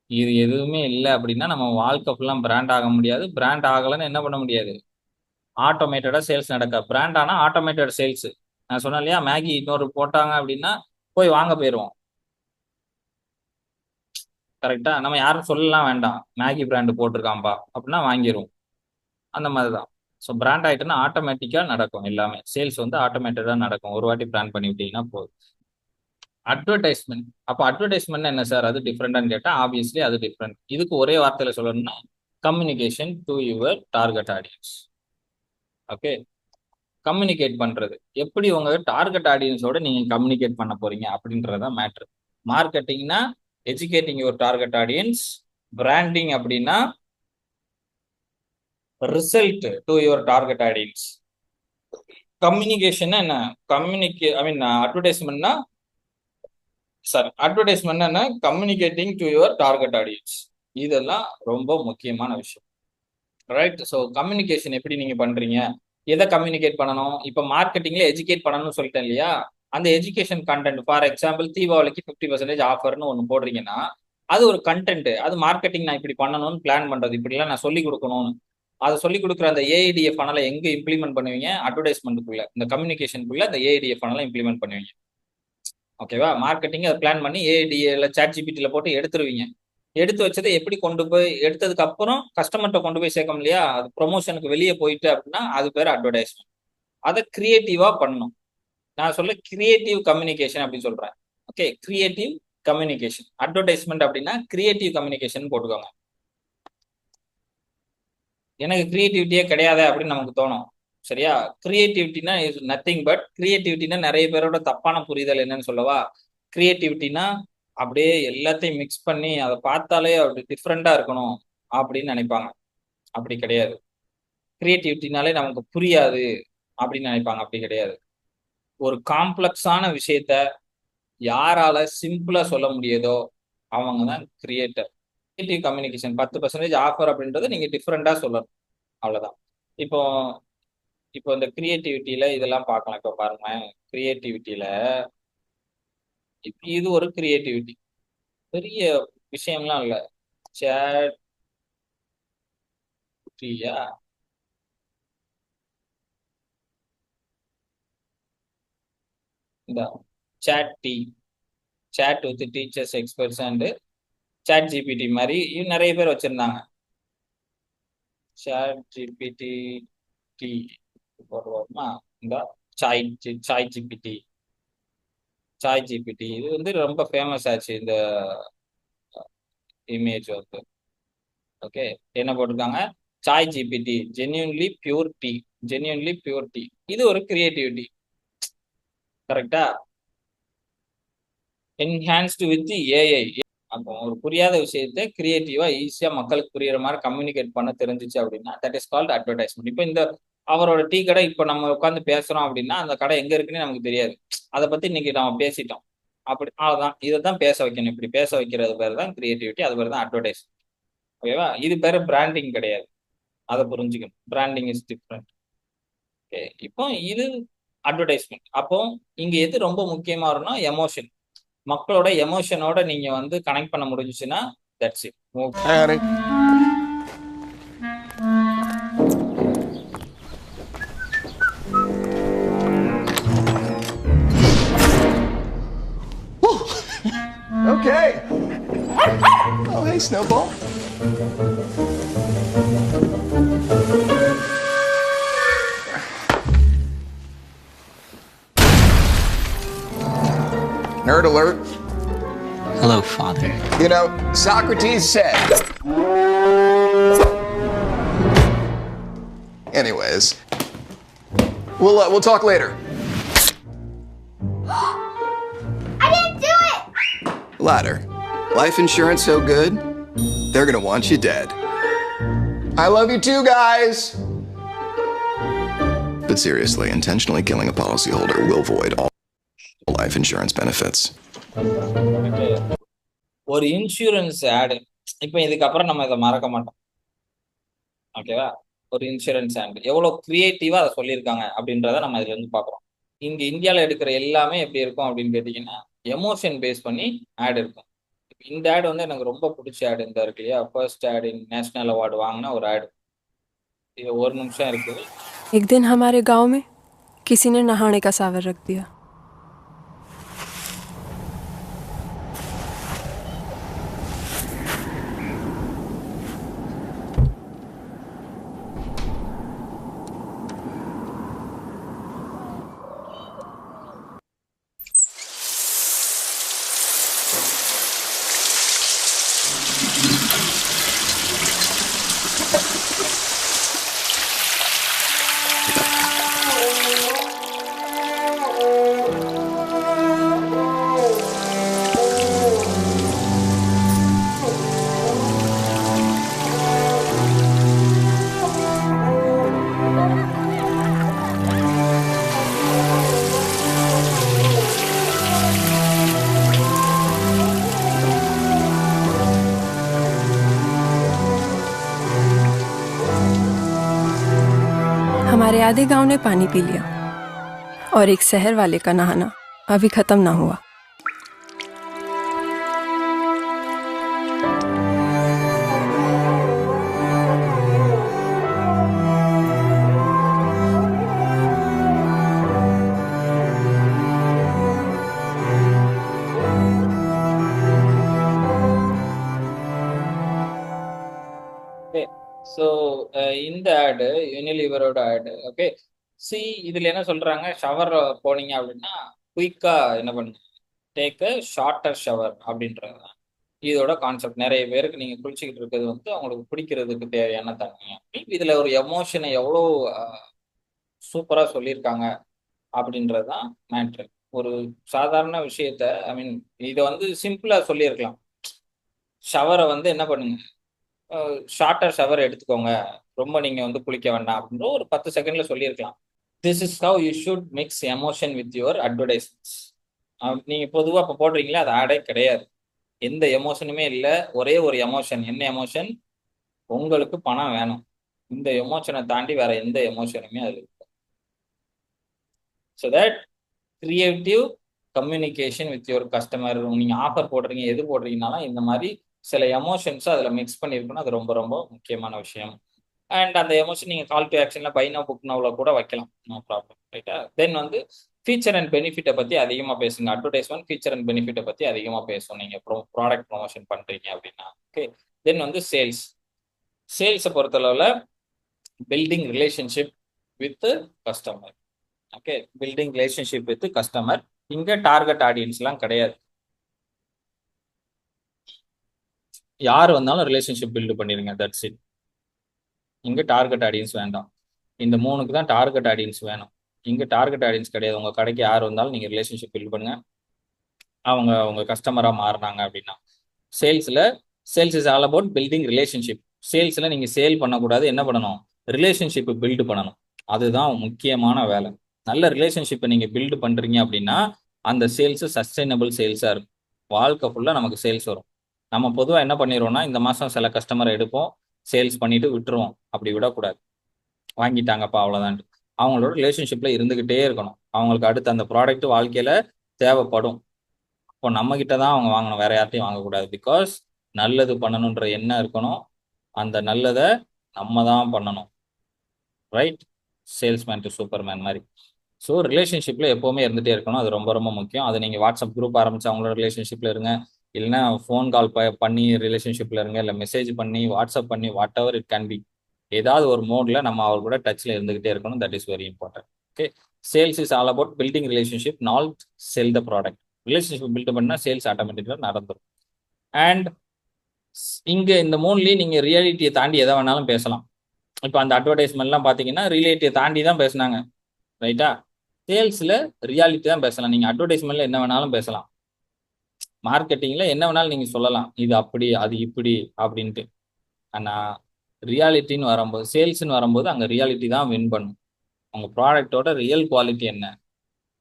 இது எதுவுமே இல்லை அப்படின்னா நம்ம வாழ்க்கை ஃபுல்லா பிராண்ட் ஆக முடியாது. பிராண்ட் ஆகலைன்னு என்ன பண்ண முடியாது? ஆட்டோமேட்டடா சேல்ஸ் நடக்க. பிராண்ட் ஆனா ஆட்டோமேட்டட் சேல்ஸ். நான் சொன்னேன் இல்லையா, மேகி இன்னொரு போட்டாங்க அப்படின்னா போய் வாங்க போயிடுவோம். கரெக்டா? நம்ம யாரும் சொல்லலாம் வேண்டாம், மேகி பிராண்டு போட்டிருக்காம்பா அப்படின்னா வாங்கிடுவோம். அந்த மாதிரி தான். ஸோ பிராண்ட் ஆயிட்டுன்னா ஆட்டோமேட்டிக்கா நடக்கும். எல்லாமே சேல்ஸ் வந்து ஆட்டோமேட்டடா நடக்கும் ஒரு வாட்டி பிராண்ட் பண்ணி விட்டீங்கன்னா போதும். அட்வர்டைஸ்மெண்ட். அப்போ அட்வர்டைஸ்மெண்ட் என்ன சார், அது டிஃப்ரெண்டான்னு கேட்டா ஆப்வியஸ்லி அது டிஃப்ரெண்ட். இதுக்கு ஒரே வார்த்தையில சொல்லணும்னா communication to your target audience. Okay, communicate பண்றது எப்படி உங்க டார்கெட் ஆடியன்ஸோட நீங்க கம்யூனிகேட் பண்ண போறீங்க அப்படின்றத மேட்ரு. மார்க்கெட்டிங்னா educating your target audience. Branding அப்படின்னா result to your target audience. Communication என்ன, அட்வர்டைஸ்மெண்ட்னா என்ன, communicating to your target audience. இதெல்லாம் ரொம்ப முக்கியமான விஷயம். ரைட்? ஸோ கம்யூனிகேஷன் எப்படி நீங்க பண்றீங்க, எதை கம்யூனிகேட் பண்ணணும்? இப்ப மார்க்கெட்டிங்ல எஜுகேட் பண்ணணும்னு சொல்லிட்டேன் இல்லையா? அந்த எஜுகேஷன் கண்டென்ட், ஃபார் எக்ஸாம்பிள் தீபாவளிக்கு 50% ஆஃபர்னு ஒன்று போடுறீங்கன்னா அது ஒரு கண்டென்ட். அது மார்க்கெட்டிங். நான் இப்படி பண்ணணும்னு பிளான் பண்றது, இப்படிலாம் நான் சொல்லி கொடுக்கணும்னு. அதை சொல்லி கொடுக்குற அந்த ஏஐடிஎஃப் ஃபனலை எங்க இம்ப்ளிமெண்ட் பண்ணுவீங்க? அட்வர்டைஸ்மெண்ட்டுக்குள்ள, இந்த கம்யூனிகேஷனுக்குள்ள அந்த ஏஐடிஎஃப் ஃபனலை இம்ப்ளிமெண்ட் பண்ணுவீங்க. ஓகேவா? மார்க்கெட்டிங் அதை பிளான் பண்ணி ஏஐடிஎல சாட்ஜிபிடியில் போட்டு எடுத்துருவீங்க. எடுத்து வச்சதை எப்படி கொண்டு போய் எடுத்ததுக்கு அப்புறம் கஸ்டமர்கிட்ட கொண்டு போய் சேர்க்கணும் இல்லையா? அது ப்ரொமோஷனுக்கு வெளியே போயிட்டு அப்படின்னா அது பேர் அட்வர்டைஸ்மெண்ட். அதை கிரியேட்டிவா பண்ணணும். நான் சொல்ல கிரியேட்டிவ் கம்யூனிகேஷன் அப்படின்னு சொல்றேன். Okay, creative communication. அட்வர்டைஸ்மெண்ட் அப்படின்னா கிரியேட்டிவ் கம்யூனிகேஷன் போட்டுக்கோங்க. எனக்கு கிரியேட்டிவிட்டியே கிடையாது அப்படின்னு நமக்கு தோணும். சரியா? கிரியேட்டிவிட்டினா இஸ் நத்திங் பட், கிரியேட்டிவிட்டினா நிறைய பேரோட தப்பான புரிதல் என்னன்னு சொல்லவா? கிரியேட்டிவிட்டினா அப்படியே எல்லாத்தையும் மிக்ஸ் பண்ணி அதை பார்த்தாலே அப்படி டிஃப்ரெண்டா இருக்கணும் அப்படின்னு நினைப்பாங்க. அப்படி கிடையாது. கிரியேட்டிவிட்டினாலே நமக்கு புரியாது அப்படின்னு நினைப்பாங்க. அப்படி கிடையாது. ஒரு காம்ப்ளெக்ஸான விஷயத்த யாரால சிம்பிளா சொல்ல முடியுதோ அவங்க தான் கிரியேட்டர். கிரியேட்டிவ் கம்யூனிகேஷன் 10% ஆஃபர் அப்படின்றத நீங்க டிஃப்ரெண்டா சொல்லணும். அவ்வளவுதான். இப்போ இப்போ இந்த கிரியேட்டிவிட்டியில இதெல்லாம் பார்க்கலாம். இப்போ பாருங்க, கிரியேட்டிவிட்டியில இது ஒரு கிரியேட்டிவிட்டி, பெரிய விஷயம்லாம் இல்லை. சேட்டியா இந்த chat with teachers experts and ChatGPT மாதிரி நிறைய பேர் வச்சிருந்தாங்க. சாட் ஜிபிடி டி போடுவோமா? இந்த சாய் ஜிபிடி இது வந்து ரொம்ப ஃபேமஸ் ஆச்சு இந்த இமேஜ் ஒர்க். ஓகே, என்ன போட்டிருக்காங்க? Sai GPT genuinely pure tea. இது ஒரு கிரியேட்டிவிட்டி. கரெக்டா? Enhanced with AI. அப்போ ஒரு புரியாத விஷயத்த கிரியேட்டிவா ஈஸியா மக்களுக்கு புரியுற மாதிரி கம்யூனிகேட் பண்ண தெரிஞ்சிச்சு அப்படின்னா தட் இஸ் கால்ட் அட்வர்டைஸ்மெண்ட். இப்போ இந்த அவரோட டீ கடை இப்போ நம்ம உட்காந்து பேசுறோம் அப்படின்னா அந்த கடை எங்க இருக்குன்னு நமக்கு தெரியாது. அதை பத்தி இன்னைக்கு நம்ம பேசிட்டோம். அப்படி அவ்வளவுதான். இதை தான் பேச வைக்கணும். இப்படி பேச வைக்கிறது பேர் தான் கிரியேட்டிவிட்டி. அது பேர் தான் அட்வர்டைஸ்மெண்ட். ஓகேவா? இது பேர் பிராண்டிங் கிடையாது. அதை புரிஞ்சுக்கணும். Branding is different. ஓகே, இப்போ இது அட்வர்டைஸ்மெண்ட். அப்போ இங்க எது ரொம்ப முக்கியமா வரும்னா எமோஷன். மக்களோட எமோஷனோட நீங்க வந்து கனெக்ட் பண்ண முடிஞ்சுச்சுன்னா that's it. Hi, honey. Okay. Oh, hey, Snowball. Nerd alert. Hello, Father. You know, Socrates said. Anyways, we'll talk later. I didn't do it! Ladder. Life insurance so good, they're gonna want you dead. I love you too, guys. But seriously, intentionally killing a policyholder will void all life insurance benefits. ஒரு insurance ஆடு. இப்போ இதுக்கப்புறம் நம்ம இதை மறக்க மாட்டோம். ஓகேவா? ஒரு இன்சூரன்ஸ் ஆடு எவ்வளவு கிரியேட்டிவா அதை சொல்லியிருக்காங்க அப்படின்றத நம்ம இதுல இருந்து பாக்குறோம். இங்க இந்தியாவில் எடுக்கிற எல்லாமே எப்படி இருக்கும் அப்படின்னு கேட்டீங்கன்னா எமோஷன் பேஸ் பண்ணி ஆட் இருக்கும். இந்த ஆடு வந்து எனக்கு ரொம்ப பிடிச்ச ஆடு இந்த இருக்கு இல்லையா, ஃபர்ஸ்ட் ஆடு நேஷனல் அவார்டு வாங்கின ஒரு ஆடு. இது ஒரு நிமிஷம் இருக்குது. एक दिन हमारे गांव में किसी ने नहाने का सावर रख दिया। हमारे आधे गांव ने पानी पी लिया और एक शहर वाले का नहाना अभी खत्म ना हुआ। ஸோ இந்த ஆடு யூனிலிவரோட ஆடு. ஓகே, சி இதுல என்ன சொல்றாங்க, ஷவர் போனீங்க அப்படின்னா குயிக்கா என்ன பண்ணுங்க, டேக் அ ஷார்ட்டர் ஷவர் அப்படின்றது தான் இதோட கான்செப்ட். நிறைய பேருக்கு நீங்க குளிச்சுக்கிட்டு இருக்கிறது வந்து அவங்களுக்கு பிடிக்கிறதுக்கு தேவையான தண்ணி. இதுல ஒரு எமோஷனை எவ்வளோ சூப்பரா சொல்லியிருக்காங்க அப்படின்றது தான் மேட்ரு. ஒரு சாதாரண விஷயத்த ஐ மீன் இதை வந்து சிம்பிளா சொல்லியிருக்கலாம். ஷவரை வந்து என்ன பண்ணுங்க, ஷார்ட்டர் ஷவர் எடுத்துக்கோங்க, ரொம்ப நீங்க வந்து குளிக்க வேண்டாம் அப்படின்ற ஒரு 10 செகண்ட்ல சொல்லியிருக்கலாம். This is how you should mix emotion with your advertisements. நீங்க பொதுவாக இப்போ போடுறீங்களா, அது ஆடே கிடையாது, எந்த எமோஷனுமே இல்லை. ஒரே ஒரு எமோஷன். என்ன எமோஷன்? உங்களுக்கு பணம் வேணும். இந்த எமோஷனை தாண்டி வேற எந்த எமோஷனுமே அது இருக்கு. So that creative communication with your customer. நீங்க ஆஃபர் போடுறீங்க, எது போடுறீங்கனாலும் இந்த மாதிரி சில எமோஷன்ஸை அதில் மிக்ஸ் பண்ணியிருக்கணும். அது ரொம்ப ரொம்ப முக்கியமான விஷயம். அண்ட் அந்த எமோஷன் நீங்கள் கால் டு ஆக்ஷனில் பை நவ் புக் நவ்வில் கூட வைக்கலாம், நோ ப்ராப்ளம், ரைட்டா? தென் வந்து ஃபீச்சர் அண்ட் பெனிஃபிட்டை பற்றி அதிகமாக பேசுங்க. அட்வர்டைஸ்மெண்ட் ஃபீச்சர் அண்ட் பெனிஃபிட்டை பற்றி அதிகமாக பேசும் நீங்கள் ப்ராடக்ட் ப்ரொமோஷன் பண்ணுறீங்க அப்படின்னா. ஓகே, தென் வந்து சேல்ஸை பொறுத்தளவில் building relationship with customer. Okay, building relationship with customer. இங்கே டார்கெட் ஆடியன்ஸ்லாம் கிடையாது. யார் வந்தாலும் ரிலேஷன்ஷிப் பில்டு பண்ணிடுங்க, தட்ஸ் இட். இங்கே டார்கெட் ஆடியன்ஸ் வேண்டாம். இந்த 3க்கு தான் டார்கெட் ஆடியன்ஸ் வேணும். இங்கே டார்கெட் ஆடியன்ஸ் கிடையாது. உங்கள் கடைக்கு யார் வந்தாலும் நீங்கள் ரிலேஷன்ஷிப் பில்டு பண்ணுங்க. அவங்க கஸ்டமராக மாறினாங்க அப்படின்னா. Sales is all about building relationship. சேல்ஸில் நீங்கள் சேல் பண்ணக்கூடாது, என்ன பண்ணணும், ரிலேஷன்ஷிப்பை பில்டு பண்ணணும். அதுதான் முக்கியமான வேலை. நல்ல ரிலேஷன்ஷிப்பை நீங்கள் பில்டு பண்ணுறீங்க அப்படின்னா அந்த சேல்ஸு சஸ்டைனபிள் சேல்ஸாக இருக்கும். வாழ்க்கை ஃபுல்லாக நமக்கு சேல்ஸ் வரும். நம்ம பொதுவாக என்ன பண்ணிடுவோம்னா, இந்த மாதம் சில கஸ்டமரை எடுப்போம், சேல்ஸ் பண்ணிட்டு விட்டுருவோம். அப்படி விடக்கூடாது. வாங்கிட்டாங்கப்பா அவ்வளோதான். அவங்களோட ரிலேஷன்ஷிப்ல இருந்துகிட்டே இருக்கணும். அவங்களுக்கு அடுத்து அந்த ப்ராடக்ட் வாழ்க்கையில தேவைப்படும். இப்போ நம்ம கிட்ட தான் அவங்க வாங்கணும், வேற யார்ட்டையும் வாங்கக்கூடாது. பிகாஸ் நல்லது பண்ணணுன்ற எண்ணம் இருக்கணும். அந்த நல்லதை நம்ம தான் பண்ணணும். ரைட்? சேல்ஸ்மேன் டு சூப்பர்மேன் மாதிரி. ஸோ ரிலேஷன்ஷிப்ல எப்போவுமே இருந்துகிட்டே இருக்கணும். அது ரொம்ப ரொம்ப முக்கியம். அது நீங்கள் வாட்ஸ்அப் குரூப் ஆரம்பிச்சு அவங்களோட ரிலேஷன்ஷிப்ல இருங்க, இல்லைன்னா ஃபோன் கால் பண்ணி ரிலேஷன்ஷிப்ல இருங்க, இல்லை மெசேஜ் பண்ணி வாட்ஸ்அப் பண்ணி whatever it can be. ஏதாவது ஒரு மோட்ல நம்ம அவர் கூட டச்ல இருந்துகிட்டே இருக்கணும். That is very important. Okay, sales is all about building relationship, not sell the product. Relationship build பண்ணால் சேல்ஸ் ஆட்டோமேட்டிக்காக நடந்துடும். அண்ட் இங்கே இந்த மூணுலேயும் நீங்கள் ரியாலிட்டியை தாண்டி எதை வேணாலும் பேசலாம். இப்போ அந்த அட்வர்டைஸ்மெண்ட்லாம் பார்த்தீங்கன்னா ரியாலிட்டியை தாண்டி தான் பேசுனாங்க, ரைட்டா? சேல்ஸில் ரியாலிட்டி தான் பேசலாம். நீங்கள் அட்வர்டைஸ்மெண்ட்டில் என்ன வேணாலும் பேசலாம், மார்க்கெட்டிங்கில் என்ன வேணாலும் நீங்கள் சொல்லலாம், இது அப்படி அது இப்படி அப்படின்ட்டு. ஆனால் ரியாலிட்டின்னு வரும்போது, சேல்ஸ்ன்னு வரும்போது அங்கே ரியாலிட்டி தான் வின் பண்ணும். உங்கள் ப்ராடக்டோட ரியல் குவாலிட்டி என்ன,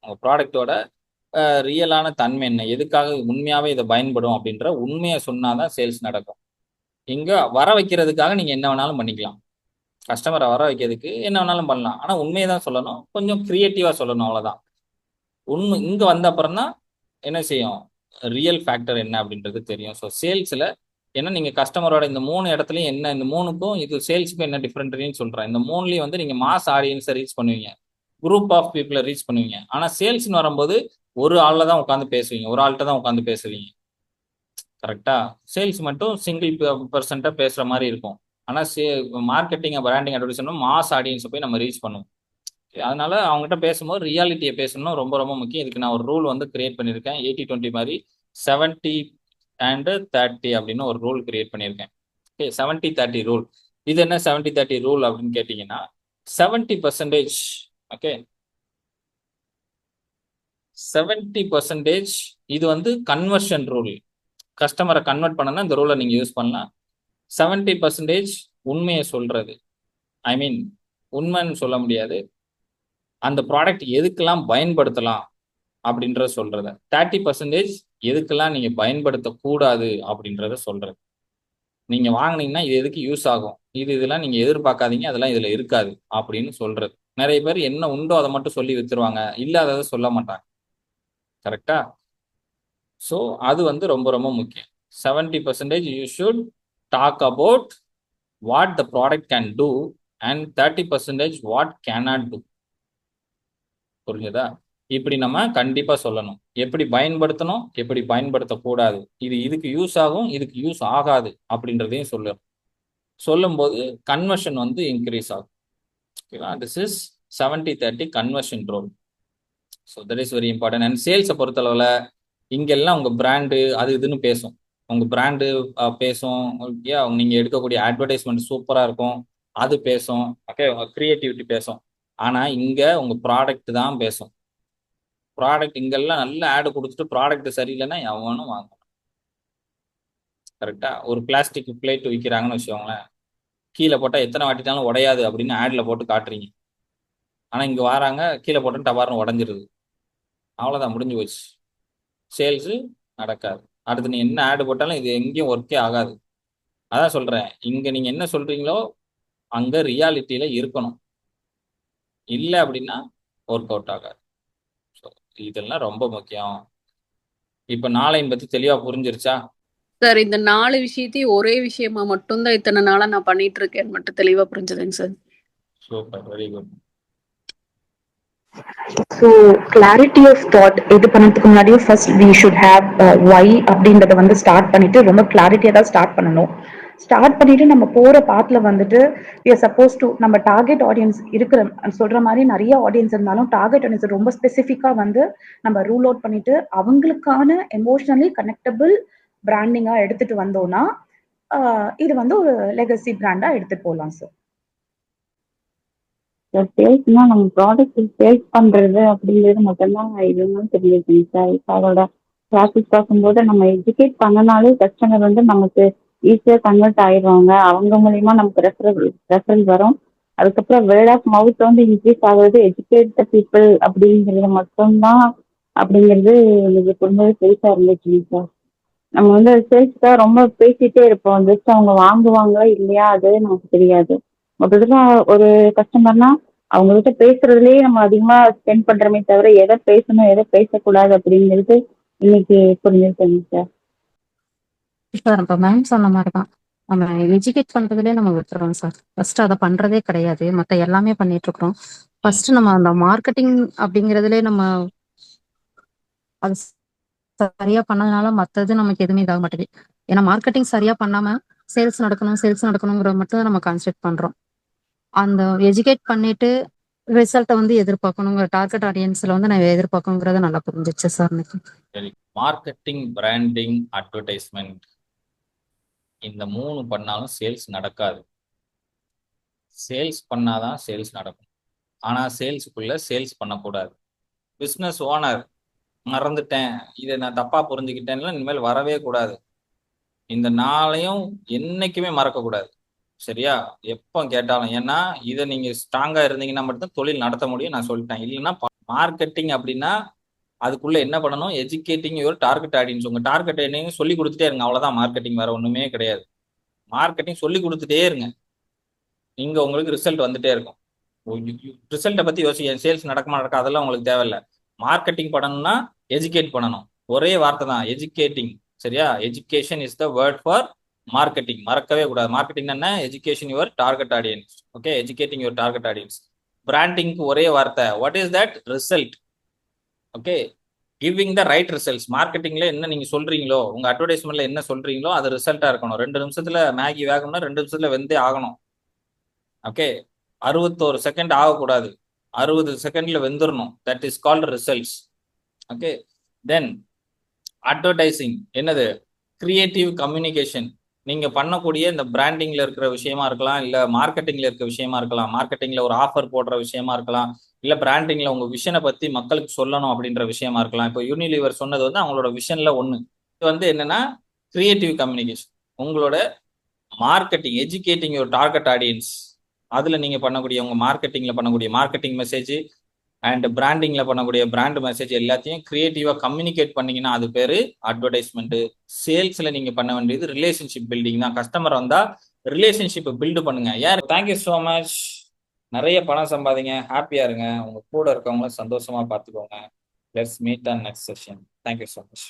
உங்கள் ப்ராடக்டோட ரியலான தன்மை என்ன, எதுக்காக உண்மையாகவே இதை பயன்படும் அப்படின்ற உண்மையை சொன்னால் தான் சேல்ஸ் நடக்கும். இங்கே வர வைக்கிறதுக்காக நீங்கள் என்ன வேணாலும் பண்ணிக்கலாம், கஸ்டமரை வர வைக்கிறதுக்கு என்ன வேணாலும் பண்ணலாம். ஆனால் உண்மையை தான் சொல்லணும், கொஞ்சம் க்ரியேட்டிவாக சொல்லணும், அவ்வளோதான். உண்மை இங்கே வந்த அப்புறம் தான் என்ன செய்யும், ரியல் ஃபேக்டர் என்ன அப்படின்றது தெரியும். ஸோ சேல்ஸில் ஏன்னா நீங்கள் கஸ்டமரோட இந்த 3 இடத்துலையும் என்ன, இந்த 3க்கும் இது சேல்ஸுக்கும் என்ன டிஃப்ரெண்ட்னு சொல்கிறேன். இந்த 3லையும் வந்து நீங்கள் மாஸ் ஆடியன்ஸை ரீச் பண்ணுவீங்க, குரூப் ஆஃப் பீப்புளை ரீச் பண்ணுவீங்க. ஆனால் சேல்ஸ்னு வரும்போது ஒரு ஆளில் தான் உட்காந்து பேசுவீங்க, ஒரு ஆள்கிட்ட தான் உட்காந்து பேசுவீங்க, கரெக்டாக? சேல்ஸ் மட்டும் சிங்கிள் பர்சன்ட்டாக பேசுகிற மாதிரி இருக்கும். ஆனால் மார்க்கெட்டிங், பிராண்டிங், அட்வர்டைஸ்மெண்ட் மாஸ் ஆடியன்ஸை போய் நம்ம ரீச் பண்ணுவோம். அதனால அவங்ககிட்ட பேசும்போது ரியாலிட்டியை பேசணும், ரொம்ப ரொம்ப முக்கியம். இதுக்கு நான் ஒரு ரூல் வந்து கிரியேட் பண்ணியிருக்கேன், 80-20 மாதிரி 70 and 30 அப்படின்னு ஒரு ரூல் கிரியேட் பண்ணியிருக்கேன். Okay, 70-30 rule. இது என்ன 70-30 ரூல் அப்படின்னு கேட்டிங்கன்னா, 70%, ஓகே, 70% இது வந்து கன்வர்ஷன் ரூல். கஸ்டமரை கன்வெர்ட் பண்ணனா இந்த ரூலை நீங்கள் யூஸ் பண்ணலாம். 70% உண்மையை சொல்றது, ஐ மீன் உண்மைன்னு சொல்ல முடியாது, அந்த ப்ராடக்ட் எதுக்கெல்லாம் பயன்படுத்தலாம் அப்படின்றத சொல்றது. 30% எதுக்கெல்லாம் நீங்க பயன்படுத்தக்கூடாது அப்படின்றத சொல்றது. நீங்க வாங்கினீங்கன்னா இது எதுக்கு யூஸ் ஆகும், இதெல்லாம் நீங்க எதிர்பார்க்காதீங்க, அதெல்லாம் இதுல இருக்காது அப்படின்னு சொல்றது. நிறைய பேர் என்ன உண்டோ அதை மட்டும் சொல்லி வித்துருவாங்க, இல்லாததை சொல்ல மாட்டாங்க, கரெக்டா? ஸோ அது வந்து ரொம்ப ரொம்ப முக்கியம். 70% you should talk about what the product can do and 30% what cannot do. புரிஞ்சுதா? இப்படி நம்ம கண்டிப்பா சொல்லணும், எப்படி பயன்படுத்தணும், எப்படி பயன்படுத்தக்கூடாது, இது இதுக்கு யூஸ் ஆகும், இதுக்கு யூஸ் ஆகாது அப்படின்றதையும் சொல்லணும். சொல்லும்போது கன்வர்ஷன் வந்து இன்க்ரீஸ் ஆகும். ஓகேவா? This is 70-30 conversion rule. So that is very important. And சேல்ஸை பொறுத்தளவில் இங்கெல்லாம் உங்கள் பிராண்டு அது இதுன்னு பேசும், உங்கள் பிராண்டு பேசும், ஓகே, நீங்கள் எடுக்கக்கூடிய அட்வர்டைஸ்மெண்ட் சூப்பராக இருக்கும், அது பேசும், ஓகே, உங்கள் க்ரியேட்டிவிட்டி பேசும். ஆனால் இங்கே உங்கள் ப்ராடக்ட் தான் பேசும். ப்ராடக்ட் இங்கெல்லாம் நல்ல ஆடு கொடுத்துட்டு ப்ராடக்ட் சரியில்லைன்னா எவனும் வாங்கணும், கரெக்டாக? ஒரு பிளாஸ்டிக் பிளேட் விற்கிறாங்கன்னு வச்சுக்கோங்களேன், கீழே போட்டால் எத்தனை வாட்டினாலும் உடையாது அப்படின்னு ஆடில் போட்டு காட்டுறீங்க. ஆனால் இங்கே வராங்க, கீழே போட்டு டபார்னு உடஞ்சிருது, அவ்வளோதான், முடிஞ்சு போச்சு, சேல்ஸு நடக்காது. அடுத்து நீ என்ன ஆடு போட்டாலும் இது எங்கேயும் ஒர்க்கே ஆகாது. அதான் சொல்கிறேன், இங்கே நீங்கள் என்ன சொல்கிறீங்களோ அங்கே ரியாலிட்டியில் இருக்கணும், இல்லை அப்படின்னா ஒர்க் அவுட் ஆகாது. ஸோ இதெல்லாம் ரொம்ப முக்கியம். இப்போ நாளையும் பற்றி தெளிவாக புரிஞ்சிருச்சா? சார், இந்த 4 விஷயத்தையும் ஒரே விஷயமா மட்டும்தான் இத்தனை நாளா நான் பண்ணிட்டு இருக்கேன் மட்டும் தெளிவா புரிஞ்சுதுங்க sir. Super, very good. So clarity of thought இது பண்ணதுக்கு முன்னாடியும் first we should have why அப்படின்றத வந்து ஸ்டார்ட் பண்ணிட்டு ரொம்ப கிளாரிட்டியாக தான் ஸ்டார்ட் பண்ணணும். ஸ்டார்ட் பண்ணிட்டு நம்ம போற பாத்துல வந்துட்டு we are supposed to நம்ம டார்கெட் ஆடியன்ஸ் இருக்கிற சொல்ற மாதிரி நிறைய ஆடியன்ஸ் இருந்தாலும் டார்கெட் ஆடியன்ஸ் ரொம்ப ஸ்பெசிஃபிக்கா வந்து நம்ம ரூல் அவுட் பண்ணிட்டு அவங்களுக்கான எமோஷனலி கனெக்டபிள் பிராண்டிங்கா எடுத்துட்டு வந்தோம்னா இது வந்து ஒரு லெகசி பிராண்டா எடுத்துட்டு போகலாம் சார். சேல்ஸ்னா நம்ம ப்ராடக்ட் சேல்ஸ் பண்றது அப்படிங்கிறது மட்டும்தான் இதுன்னு தெரியுதுங்க சார். இப்போ அதோட ப்ராசஸ் பார்க்கும்போது நம்ம எஜுகேட் பண்ணனாலே கஸ்டமர் வந்து நமக்கு ஈஸியாக கன்வெர்ட் ஆயிடுவாங்க, அவங்க மூலியமா நமக்கு ரெஃபரல் வரும். அதுக்கப்புறம் வேர்ட் ஆஃப் மவுத் வந்து இன்க்ரீஸ் ஆகுறது எஜுகேட் த பீப்புள் அப்படிங்கிறது மட்டும்தான் அப்படிங்கிறது எனக்கு புரிஞ்சது பெருசா இருந்துச்சுங்க சார். நம்ம வந்து சேல்ஸ்க்காக ரொம்ப பேசிட்டே இருப்போம், ஜஸ்ட் அவங்க வாங்குவாங்களா இல்லையா அது நமக்கு தெரியாது. மொத்தத்துல ஒரு கஸ்டமர்னா அவங்க கிட்ட பேசுறதுலயே நம்ம அதிகமா ஸ்பெண்ட் பண்றோமே தவிர எதை பேசணும் எதை பேசக்கூடாது அப்படிங்கிறது இன்னைக்கு புரிஞ்சிருக்கேங்க சார். சார் இப்போ மேம் சொன்ன மாதிரி தான் நம்ம எஜுகேட் பண்றதுலேயே நம்ம விட்டுறோம் சார். ஃபர்ஸ்ட் அதை பண்றதே கிடையாது, மற்ற எல்லாமே பண்ணிட்டு இருக்கிறோம். ஃபர்ஸ்ட் நம்ம அந்த மார்க்கெட்டிங் அப்படிங்கிறதுலே நம்ம அது சரியா பண்ணதுனால மற்றது நமக்கு எதுவுமே இதாக மாட்டேங்குது. ஏன்னா மார்க்கெட்டிங் சரியா பண்ணாம சேல்ஸ் நடக்கணுங்கிறத மட்டும் தான் நம்ம கான்சென்ட்ரேட் பண்றோம். அந்த எஜுகேட் பண்ணிட்டு ரிசல்ட்டை வந்து எதிர்பார்க்கணுங்கிற டார்கெட் ஆடியன்ஸ்ல வந்து நான் எதிர்பார்க்கணுங்கிறத நல்லா புரிஞ்சிச்சு சார் எனக்கு. சரி, மார்க்கெட்டிங், பிராண்டிங், அட்வர்டைஸ்மெண்ட் இந்த 3 பண்ணாலும் சேல்ஸ் நடக்காது. சேல்ஸ் பண்ணாதான் சேல்ஸ் நடக்கும். ஆனா சேல்ஸுக்குள்ள சேல்ஸ் பண்ணக்கூடாது. பிஸ்னஸ் ஓனர் மறந்துட்டேன், இதை நான் தப்பா புரிஞ்சுக்கிட்டேன்னா இனிமேல் வரவே கூடாது. இந்த நாளையும் என்னைக்குமே மறக்கக்கூடாது. சரியா? எப்போ கேட்டாலும். ஏன்னா இதை நீங்க ஸ்ட்ராங்கா இருந்தீங்கன்னா மட்டும் தொழில் நடத்த முடியும். நான் சொல்லிட்டேன். இல்லைன்னா மார்க்கெட்டிங் அப்படின்னா அதுக்குள்ள என்ன பண்ணணும்? Educating your target audience. உங்க டார்கெட் என்னன்னு சொல்லி கொடுத்துட்டே இருங்க. அவ்வளவுதான் மார்க்கெட்டிங், வேற ஒண்ணுமே கிடையாது. மார்க்கெட்டிங் சொல்லி கொடுத்துட்டே இருங்க, நீங்க உங்களுக்கு ரிசல்ட் வந்துட்டே இருக்கும். ரிசல்ட்டை பத்தி யோசிக்க, சேல்ஸ் நடக்குமா நடக்கா அதெல்லாம் உங்களுக்கு தேவையில்லை. மார்க்கெட்டிங் பண்ணணும்னா எஜுகேட் பண்ணணும். ஒரே வார்த்தை தான், எஜுகேட்டிங். சரியா? Education is the word for marketing. மறக்கவே கூடாது. மார்க்கெட்டிங் என்ன? Education your target audience. Okay, educating your target audience. பிராண்டிங்க்கு ஒரே வார்த்தை, what is that? Result. Okay, giving the right results. மார்க்கெட்டிங்ல என்ன நீங்க சொல்றீங்களோ, உங்க அட்வர்டைஸ்மெண்ட்ல என்ன சொல்றீங்களோ அது ரிசல்ட்டா இருக்கணும். 2 நிமிஷத்துல மேகி வேகணும்னா 2 நிமிஷத்துல வெந்தே ஆகணும். ஓகே, 61 செகண்ட் ஆகக்கூடாது, 60 செகண்ட்ல வெந்துடணும். That is called results. Okay, then advertising என்னது? Creative communication. நீங்க பண்ணக்கூடிய இந்த பிராண்டிங்ல இருக்கிற விஷயமா இருக்கலாம், இல்ல மார்க்கெட்டிங்ல இருக்கிற விஷயமா இருக்கலாம், மார்க்கெட்டிங்ல ஒரு ஆஃபர் போடுற விஷயமா இருக்கலாம், இல்ல பிராண்டிங்ல உங்க விஷனை பத்தி மக்களுக்கு சொல்லணும் அப்படின்ற விஷயமா இருக்கலாம். இப்போ யூனிலிவர் சொன்னது வந்து அவங்களோட விஷன்ல ஒண்ணு. இது வந்து என்னன்னா கிரியேட்டிவ் கம்யூனிகேஷன். உங்களோட marketing, educating your target audience, அதுல நீங்க பண்ணக்கூடிய உங்க மார்க்கெட்டிங்ல பண்ணக்கூடிய மார்க்கெட்டிங் மெசேஜ் அண்ட் பிராண்டிங்ல பண்ணக்கூடிய பிராண்ட் மெசேஜ் எல்லாத்தையும் கிரியேட்டிவா கம்யூனிகேட் பண்ணீங்கன்னா அது பேரு அட்வர்டைஸ்மெண்ட். சேல்ஸ்ல நீங்க பண்ண வேண்டியது ரிலேஷன்ஷிப் பில்டிங் தான். கஸ்டமர் வந்தா ரிலேஷன்ஷிப் பில்டு பண்ணுங்க. யார்? Thank you so much. நிறைய பணம் சம்பாதிங்க, ஹாப்பியா இருங்க, உங்க கூட இருக்கவங்கள சந்தோஷமா பார்த்துக்கோங்க. Let's meet on next session. Thank you so much.